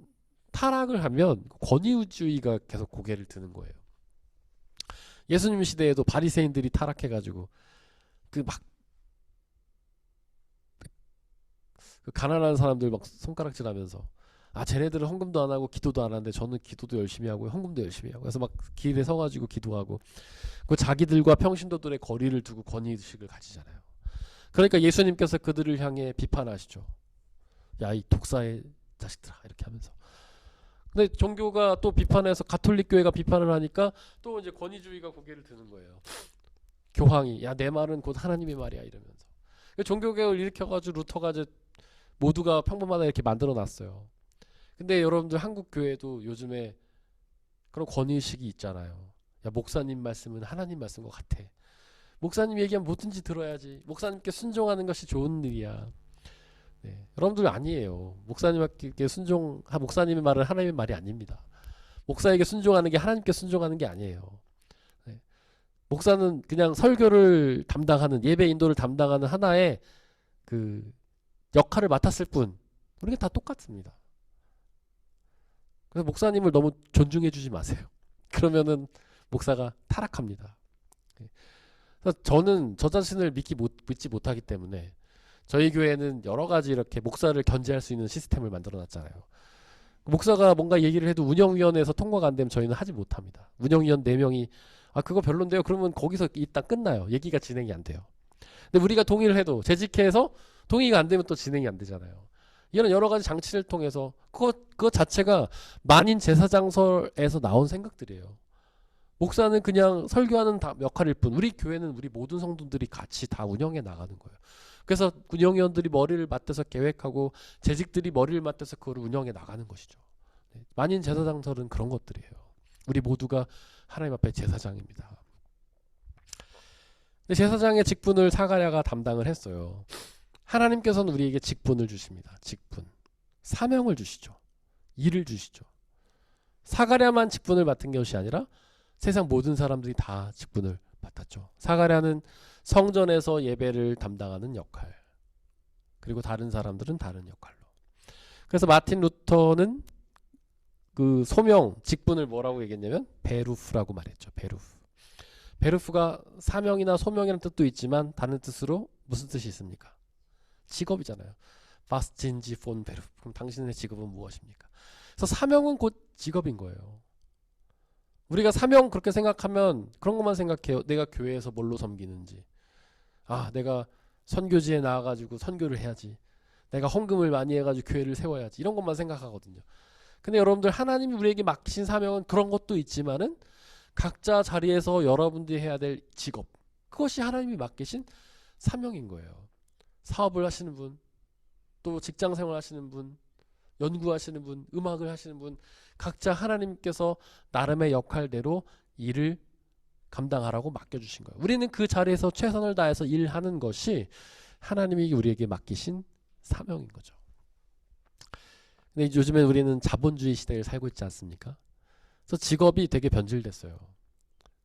타락을 하면 권위주의가 계속 고개를 드는 거예요. 예수님 시대에도 바리새인들이 타락해가지고 그 가난한 사람들 막 손가락질하면서 아, 쟤네들은 헌금도 안 하고 기도도 안 하는데 저는 기도도 열심히 하고 헌금도 열심히 하고, 그래서 막 길에 서가지고 기도하고, 그 자기들과 평신도들의 거리를 두고 권위의식을 가지잖아요. 그러니까 예수님께서 그들을 향해 비판하시죠. 야, 이 독사의 자식들아, 이렇게 하면서. 근데 종교가 또 비판해서 가톨릭 교회가 비판을 하니까 또 이제 권위주의가 고개를 드는 거예요. 교황이 야, 내 말은 곧 하나님의 말이야, 이러면서. 종교개혁을 일으켜가지고 루터가 이제 모두가 평범하다 이렇게 만들어놨어요. 근데 여러분들 한국 교회도 요즘에 그런 권위의식이 있잖아요. 야, 목사님 말씀은 하나님 말씀과 같아. 목사님 얘기하면 뭐든지 들어야지. 목사님께 순종하는 것이 좋은 일이야. 네, 여러분들 아니에요. 목사님께 목사님의 말은 하나님의 말이 아닙니다. 목사에게 순종하는 게 하나님께 순종하는 게 아니에요. 네. 목사는 그냥 설교를 담당하는, 예배 인도를 담당하는 하나의 그 역할을 맡았을 뿐, 우리가 다 똑같습니다. 그래서 목사님을 너무 존중해 주지 마세요. 그러면은 목사가 타락합니다. 그래서 저는 저 자신을 믿지 못하기 때문에 저희 교회는 여러 가지 이렇게 목사를 견제할 수 있는 시스템을 만들어 놨잖아요. 목사가 뭔가 얘기를 해도 운영위원회에서 통과가 안 되면 저희는 하지 못합니다. 운영위원 4명이 아, 그거 별론데요. 그러면 거기서 일단 끝나요. 얘기가 진행이 안 돼요. 근데 우리가 동의를 해도 재직해서 동의가 안 되면 또 진행이 안 되잖아요. 이런 여러 가지 장치를 통해서 그것 자체가 만인 제사장설에서 나온 생각들이에요. 목사는 그냥 설교하는 역할일 뿐, 우리 교회는 우리 모든 성도들이 같이 다 운영해 나가는 거예요. 그래서 운영위원들이 머리를 맞대서 계획하고 재직들이 머리를 맞대서 그걸 운영해 나가는 것이죠. 만인 제사장설은 그런 것들이에요. 우리 모두가 하나님 앞에 제사장입니다. 근데 제사장의 직분을 사가랴가 담당을 했어요. 하나님께서는 우리에게 직분을 주십니다. 직분. 사명을 주시죠. 일을 주시죠. 사가랴만 직분을 맡은 것이 아니라 세상 모든 사람들이 다 직분을 맡았죠. 사가랴는 성전에서 예배를 담당하는 역할, 그리고 다른 사람들은 다른 역할로. 그래서 마틴 루터는 그 소명, 직분을 뭐라고 얘기했냐면 베루프라고 말했죠. 베루프. 베루프가 사명이나 소명이라는 뜻도 있지만 다른 뜻으로 무슨 뜻이 있습니까? 직업이잖아요. 바스틴지 폰 베루프. 그럼 당신의 직업은 무엇입니까? 그래서 사명은 곧 직업인 거예요. 우리가 사명 그렇게 생각하면 그런 것만 생각해요. 내가 교회에서 뭘로 섬기는지. 내가 선교지에 나와가지고 선교를 해야지. 내가 헌금을 많이 해가지고 교회를 세워야지. 이런 것만 생각하거든요. 근데 여러분들, 하나님이 우리에게 맡기신 사명은 그런 것도 있지만은 각자 자리에서 여러분들이 해야 될 직업, 그것이 하나님이 맡기신 사명인 거예요. 사업을 하시는 분, 또 직장생활 하시는 분, 연구하시는 분, 음악을 하시는 분, 각자 하나님께서 나름의 역할대로 일을 감당하라고 맡겨주신 거예요. 우리는 그 자리에서 최선을 다해서 일하는 것이 하나님이 우리에게 맡기신 사명인 거죠. 근데 요즘엔 우리는 자본주의 시대를 살고 있지 않습니까? 그래서 직업이 되게 변질됐어요.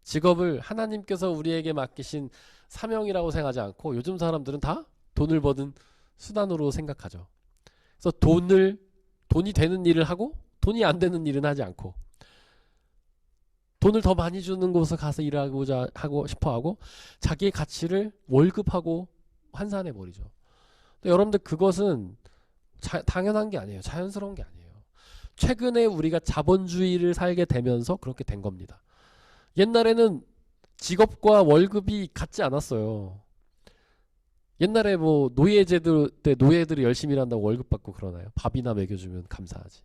직업을 하나님께서 우리에게 맡기신 사명이라고 생각하지 않고 요즘 사람들은 다 돈을 버는 수단으로 생각하죠. 그래서 돈이 되는 일을 하고 돈이 안 되는 일은 하지 않고, 돈을 더 많이 주는 곳에 가서 일하고자 하고 싶어 하고 자기의 가치를 월급하고 환산해 버리죠. 여러분들, 그것은 당연한 게 아니에요. 자연스러운 게 아니에요. 최근에 우리가 자본주의를 살게 되면서 그렇게 된 겁니다. 옛날에는 직업과 월급이 같지 않았어요. 옛날에 뭐 노예제도 때 노예들이 열심히 일한다고 월급 받고 그러나요? 밥이나 먹여주면 감사하지.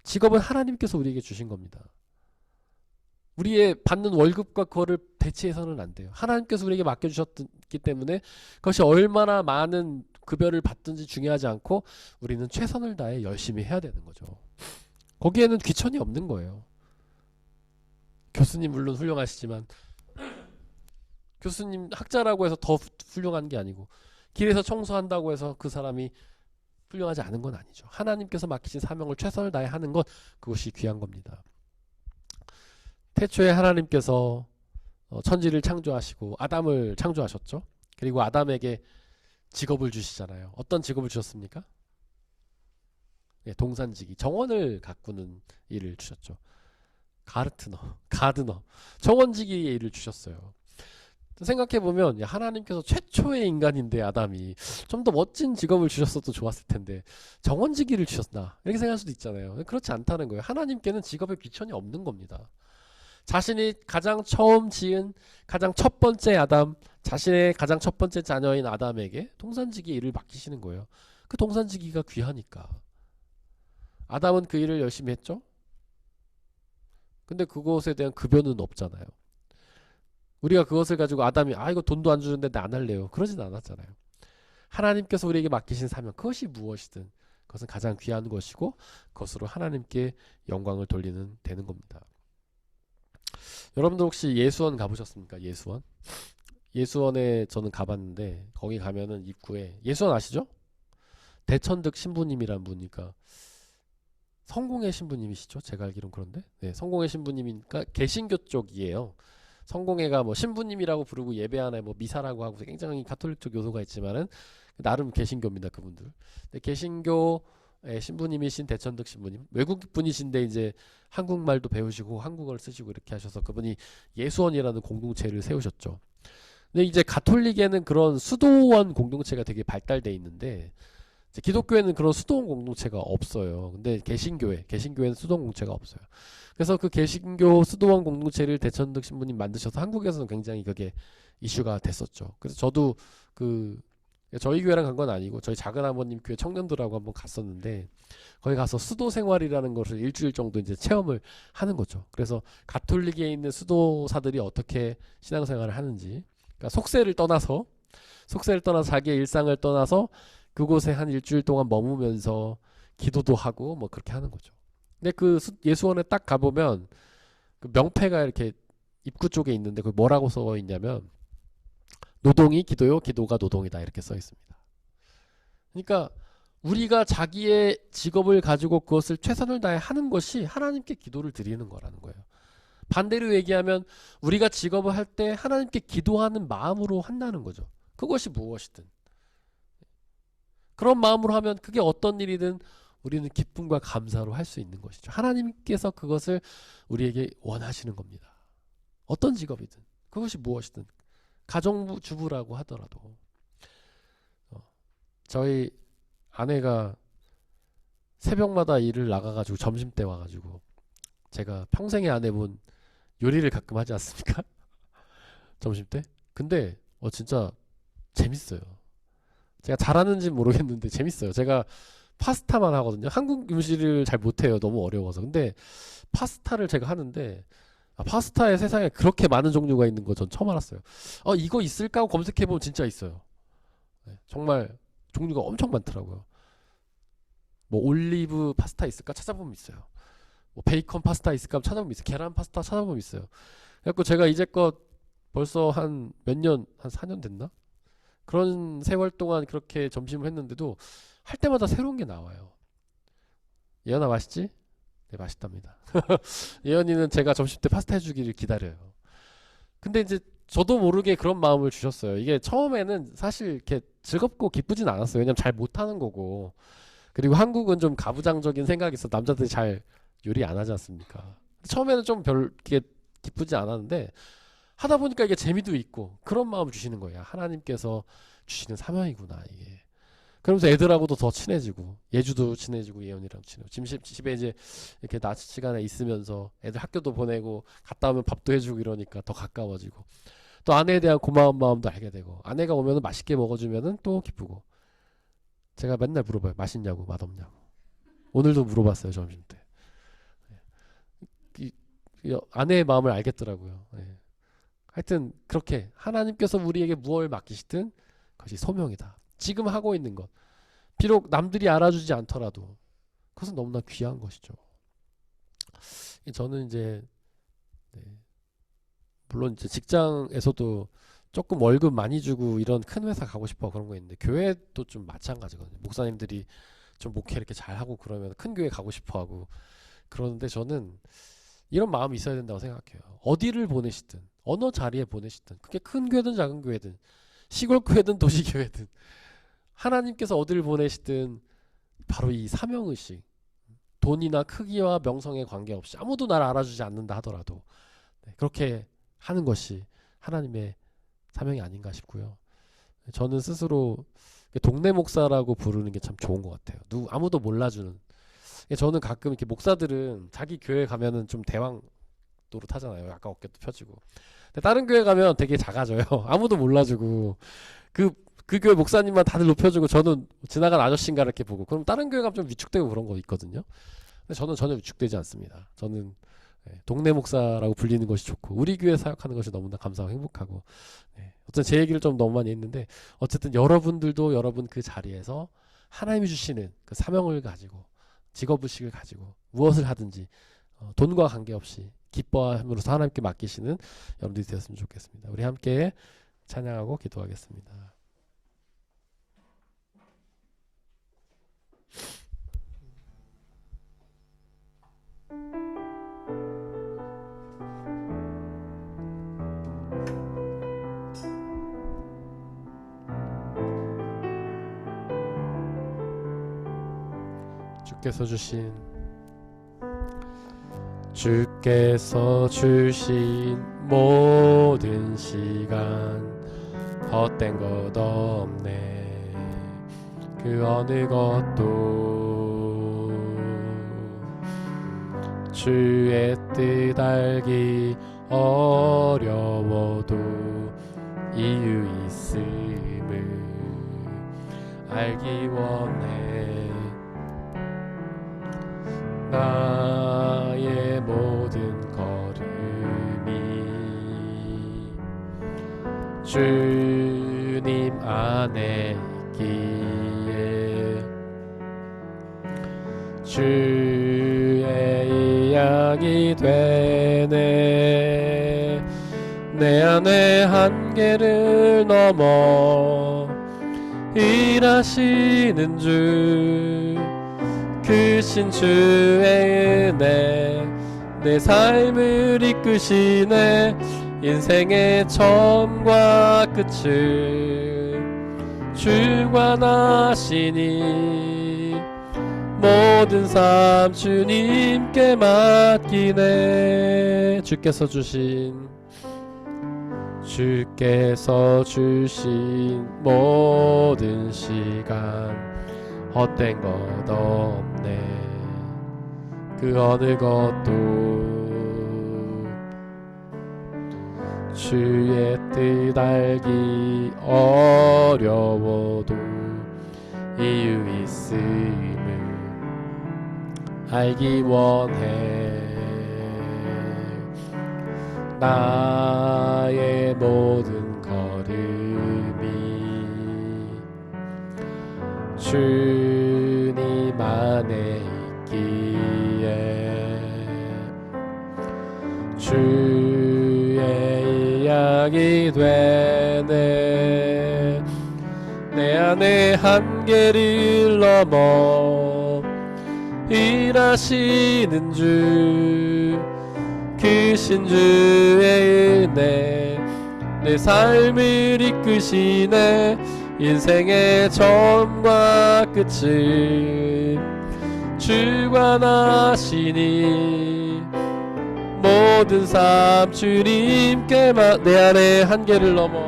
직업은 하나님께서 우리에게 주신 겁니다. 우리의 받는 월급과 그거를 대체해서는 안 돼요. 하나님께서 우리에게 맡겨주셨기 때문에 그것이 얼마나 많은 급여를 받든지 중요하지 않고 우리는 최선을 다해 열심히 해야 되는 거죠. 거기에는 귀천이 없는 거예요. 교수님 물론 훌륭하시지만 교수님 학자라고 해서 더 훌륭한 게 아니고 길에서 청소한다고 해서 그 사람이 훌륭하지 않은 건 아니죠. 하나님께서 맡기신 사명을 최선을 다해 하는 것, 그것이 귀한 겁니다. 태초에 하나님께서 천지를 창조하시고 아담을 창조하셨죠. 그리고 아담에게 직업을 주시잖아요. 어떤 직업을 주셨습니까? 동산지기, 정원을 가꾸는 일을 주셨죠. 가드너, 정원지기의 일을 주셨어요. 생각해보면 하나님께서 최초의 인간인데 아담이 좀 더 멋진 직업을 주셨어도 좋았을 텐데 정원지기를 주셨나, 이렇게 생각할 수도 있잖아요. 그렇지 않다는 거예요. 하나님께는 직업에 귀천이 없는 겁니다. 자신이 가장 처음 지은 가장 첫 번째 아담, 자신의 가장 첫 번째 자녀인 아담에게 동산지기 일을 맡기시는 거예요. 그 동산지기가 귀하니까. 아담은 그 일을 열심히 했죠. 근데 그것에 대한 급여는 없잖아요. 우리가 그것을 가지고 아담이 이거 돈도 안 주는데 나 안 할래요, 그러진 않았잖아요. 하나님께서 우리에게 맡기신 사명, 그것이 무엇이든 그것은 가장 귀한 것이고 그것으로 하나님께 영광을 돌리는 되는 겁니다. 여러분들 혹시 예수원 가보셨습니까? 예수원에 저는 가봤는데 거기 가면은 입구에, 예수원 아시죠? 대천득 신부님이란 분이니까 성공회 신부님이시죠? 제가 알기론 그런데. 네, 성공회 신부님이니까 개신교 쪽이에요. 성공회가 뭐 신부님이라고 부르고 예배하나 뭐 미사라고 하고 굉장히 가톨릭적 요소가 있지만은 나름 개신교입니다, 그분들. 근데 개신교 신부님이신 대천득 신부님, 외국 분이신데 이제 한국말도 배우시고 한국어를 쓰시고 이렇게 하셔서 그분이 예수원이라는 공동체를 세우셨죠. 근데 이제 가톨릭에는 그런 수도원 공동체가 되게 발달돼 있는데 이제 기독교에는 그런 수도원 공동체가 없어요. 근데 개신교에는 수도원 공동체가 없어요. 그래서 그 개신교 수도원 공동체를 대천득 신부님 만드셔서 한국에서는 굉장히 그게 이슈가 됐었죠. 그래서 저도 그 저희 교회랑 간 건 아니고 저희 작은 아버님 교회 청년들하고 한번 갔었는데 거기 가서 수도 생활이라는 것을 일주일 정도 이제 체험을 하는 거죠. 그래서 가톨릭에 있는 수도사들이 어떻게 신앙생활을 하는지, 그러니까 속세를 떠나서 자기의 일상을 떠나서 그곳에 한 일주일 동안 머무면서 기도도 하고 뭐 그렇게 하는 거죠. 근데 그 예수원에 딱 가보면 그 명패가 이렇게 입구 쪽에 있는데 그 뭐라고 써 있냐면 노동이 기도요, 기도가 노동이다 이렇게 써 있습니다. 그러니까 우리가 자기의 직업을 가지고 그것을 최선을 다해 하는 것이 하나님께 기도를 드리는 거라는 거예요. 반대로 얘기하면 우리가 직업을 할 때 하나님께 기도하는 마음으로 한다는 거죠. 그것이 무엇이든 그런 마음으로 하면 그게 어떤 일이든 우리는 기쁨과 감사로 할 수 있는 것이죠. 하나님께서 그것을 우리에게 원하시는 겁니다. 어떤 직업이든 그것이 무엇이든 가정주부라고 하더라도 저희 아내가 새벽마다 일을 나가가지고 점심때 와가지고 제가 평생에 안 해본 요리를 가끔 하지 않습니까? 점심때? 근데 진짜 재밌어요. 제가 잘하는지 모르겠는데 재밌어요. 제가 파스타만 하거든요. 한국 음식을 잘 못해요. 너무 어려워서. 근데 파스타를 제가 하는데 파스타에 세상에 그렇게 많은 종류가 있는 거 전 처음 알았어요. 이거 있을까 하고 검색해보면 진짜 있어요. 네, 정말 종류가 엄청 많더라고요. 뭐 올리브 파스타 있을까 찾아보면 있어요. 뭐 베이컨 파스타 있을까 찾아보면 있어요. 계란 파스타 찾아보면 있어요. 그래갖고 제가 이제껏 벌써 한 몇 년, 한 4년 됐나? 그런 세월 동안 그렇게 점심을 했는데도 할 때마다 새로운 게 나와요. 예언아 맛있지? 네, 맛있답니다. 예언이는 제가 점심 때 파스타 해주기를 기다려요. 근데 이제 저도 모르게 그런 마음을 주셨어요. 이게 처음에는 사실 이렇게 즐겁고 기쁘진 않았어요. 왜냐면 잘 못하는 거고. 그리고 한국은 좀 가부장적인 생각이 있어. 남자들이 잘 요리 안 하지 않습니까? 처음에는 좀 별 이게 기쁘지 않았는데 하다 보니까 이게 재미도 있고 그런 마음을 주시는 거예요. 하나님께서 주시는 사명이구나 이게. 그러면서 애들하고도 더 친해지고 예주도 친해지고 예언이랑 친해지고 집에 이제 이렇게 낮 시간에 있으면서 애들 학교도 보내고 갔다 오면 밥도 해주고 이러니까 더 가까워지고 또 아내에 대한 고마운 마음도 알게 되고 아내가 오면은 맛있게 먹어주면은 또 기쁘고 제가 맨날 물어봐요. 맛있냐고 맛없냐고. 오늘도 물어봤어요. 점심때. 아내의 마음을 알겠더라고요. 네. 하여튼 그렇게 하나님께서 우리에게 무엇을 맡기시든 그것이 소명이다. 지금 하고 있는 것 비록 남들이 알아주지 않더라도 그것은 너무나 귀한 것이죠. 저는 이제 물론 이제 직장에서도 조금 월급 많이 주고 이런 큰 회사 가고 싶어 그런 거 있는데 교회도 좀 마찬가지거든요. 목사님들이 좀 목회 이렇게 잘하고 그러면 큰 교회 가고 싶어 하고 그러는데 저는 이런 마음이 있어야 된다고 생각해요. 어디를 보내시든 어느 자리에 보내시든 그게 큰 교회든 작은 교회든 시골 교회든 도시 교회든 하나님께서 어디를 보내시든 바로 이 사명의식 돈이나 크기와 명성에 관계없이 아무도 나를 알아주지 않는다 하더라도 그렇게 하는 것이 하나님의 사명이 아닌가 싶고요. 저는 스스로 동네 목사라고 부르는 게 참 좋은 것 같아요. 아무도 몰라주는. 저는 가끔 이렇게 목사들은 자기 교회 가면은 좀 대왕 노릇하잖아요. 아까 어깨도 펴지고. 근데 다른 교회 가면 되게 작아져요. 아무도 몰라주고 그 교회 목사님만 다들 높여주고 저는 지나간 아저씨인가 이렇게 보고 그럼 다른 교회 가면 좀 위축되고 그런 거 있거든요. 근데 저는 전혀 위축되지 않습니다. 저는 동네 목사라고 불리는 것이 좋고 우리 교회 사역하는 것이 너무나 감사하고 행복하고 어쨌든 제 얘기를 좀 너무 많이 했는데 어쨌든 여러분들도 여러분 그 자리에서 하나님이 주시는 그 사명을 가지고 직업의식을 가지고 무엇을 하든지 돈과 관계없이 기뻐함으로써 하나님께 맡기시는 여러분들이 되었으면 좋겠습니다. 우리 함께 찬양하고 기도하겠습니다. 주께서 주신 모든 시간 헛된 것 없네. 그 어느 것도 주의 뜻 알기 어려워도 이유 있음을 알기 원해. 나의 모든 걸음이 주님 안에 있기에 주의 이야기 되네. 내 안의 한계를 넘어 일하시는 주, 크신 주의 은혜 내 삶을 이끄시네. 인생의 처음과 끝을 주관하시니 모든 삶 주님께 맡기네. 주께서 주신 모든 시간 헛된 것 없네. 그 어느 것도 주의 뜻 알기 어려워도 이유 있음을 알기 원해. 나의 모든 걸음이 주님 안에 있기에 주의 이야기 되네. 내 안의 한계를 넘어 일하시는 주, 크신 주의 은혜 내 삶을 이끄시네. 인생의 처음과 끝을 주관하시니 모든 삶 주님께 내 안의 한계를 넘어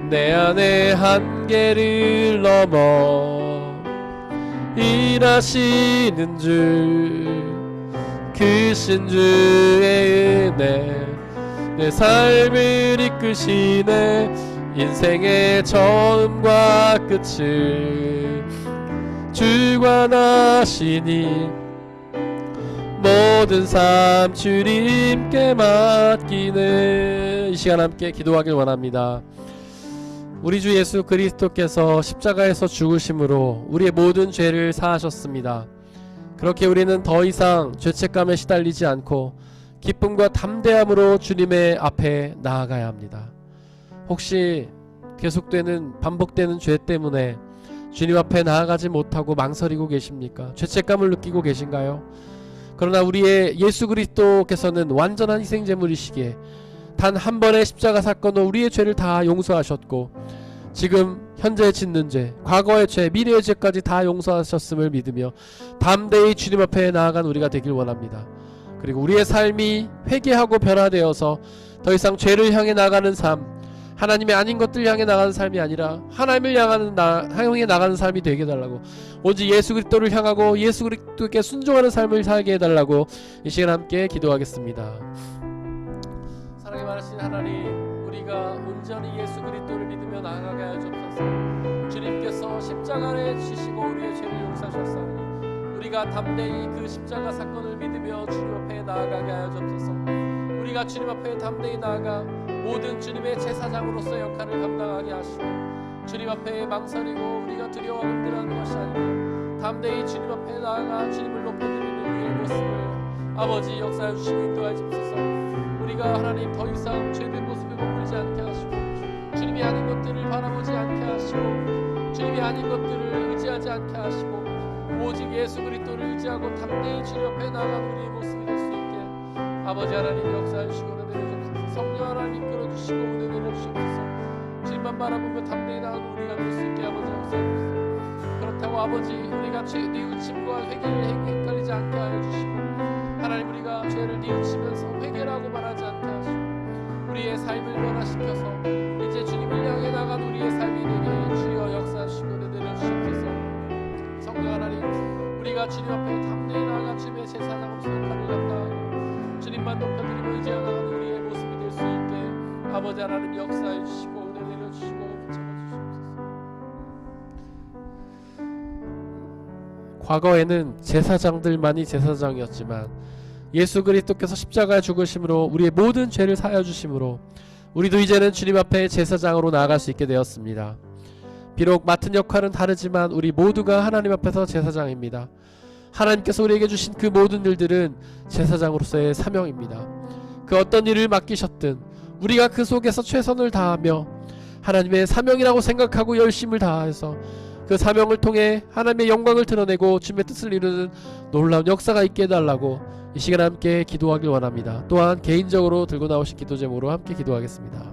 내 안의 한계를 넘어 일하시는 주, 크신 주의 은혜 내 삶을 이끄시네. 인생의 처음과 끝을 주관하시니 모든 삶 주님께 맡기네. 이 시간 함께 기도하길 원합니다. 우리 주 예수 그리스도께서 십자가에서 죽으심으로 우리의 모든 죄를 사하셨습니다. 그렇게 우리는 더 이상 죄책감에 시달리지 않고 기쁨과 담대함으로 주님의 앞에 나아가야 합니다. 혹시 계속되는 반복되는 죄 때문에 주님 앞에 나아가지 못하고 망설이고 계십니까? 죄책감을 느끼고 계신가요? 그러나 우리의 예수 그리스도께서는 완전한 희생제물이시기에 단 한 번의 십자가 사건으로 우리의 죄를 다 용서하셨고 지금 현재 짓는 죄, 과거의 죄, 미래의 죄까지 다 용서하셨음을 믿으며 담대히 주님 앞에 나아간 우리가 되길 원합니다. 그리고 우리의 삶이 회개하고 변화되어서 더 이상 죄를 향해 나가는 삶, 하나님의 아닌 것들 향해 나가는 삶이 아니라 하나님을 향해 나가는 삶이 되게 해달라고, 오직 예수 그리스도를 향하고 예수 그리스도께 순종하는 삶을 살게 해달라고 이 시간 함께 기도하겠습니다. 사랑이 많으신 하나님, 우리가 온전히 예수 그리스도를 믿으며 나아가게 하여 주옵소서. 주님께서 십자가에 지시고 우리의 죄를 용서하셨사오니 우리가 담대히 그 십자가 사건을 믿으며 주님 앞에 나아가게 하여 주옵소서. 우리가 주님 앞에 담대히 나아가 모든 주님의 제사장으로서 역할을 감당하게 하시고 주님 앞에 망설이고 우리가 두려워 흔들하는 것이 아니라 담대히 주님 앞에 나아가 주님을 높여드리는 우리의 모습을 아버지 역사해 주시고 인도하여 주옵소서. 우리가 하나님 더 이상 죄된 모습에 머물지 않게 하시고 주님이 아닌 것들을 바라보지 않게 하시고 주님이 아닌 것들을 의지하지 않게 하시고 오직 예수 그리스도를 의지하고 담대히 주님 앞에 나아가는 우리의 모습이 될 수 있게 아버지 하나님 역사해 주시고 은혜 내려주옵소서. 성령 하나님 이끌어주시고 은혜 내려주시옵소서. 주님만 바라보며 담대히 나아가는 우리가 될 수 있게 아버지 역사해 주옵소서. 그렇다고 아버지 우리가 죄 뉘우침과 회개를 헷갈리지 않게 하여 주시고 하나님 우리가 죄를 뉘우치면서 회개라고 말하지 않게 하시고 우리의 삶을 변화시켜서 이제 주님을 향해 나간 우리의 삶이 되게 주여 역사하시고 은혜 내려주시옵소서. 성령 하나님 우리가 주님 앞에 담대히 나아가 주님의 제사장으로서 역할을 감당하고 주님만 높여드리고 의지하여 나가는 우리의 모습이 될 수 있게 아버지 하나님 역사해 주시고 은혜 내려주시고 붙잡아 주시옵소서. 과거에는 제사장들만이 제사장이었지만 예수 그리스도께서 십자가에 죽으심으로 우리의 모든 죄를 사하여 주심으로 우리도 이제는 주님 앞에 제사장으로 나아갈 수 있게 되었습니다. 비록 맡은 역할은 다르지만 우리 모두가 하나님 앞에서 제사장입니다. 하나님께서 우리에게 주신 그 모든 일들은 제사장으로서의 사명입니다. 그 어떤 일을 맡기셨든 우리가 그 속에서 최선을 다하며 하나님의 사명이라고 생각하고 열심을 다해서 그 사명을 통해 하나님의 영광을 드러내고 주님의 뜻을 이루는 놀라운 역사가 있게 해달라고 이 시간에 함께 기도하길 원합니다. 또한 개인적으로 들고 나오신 기도 제목으로 함께 기도하겠습니다.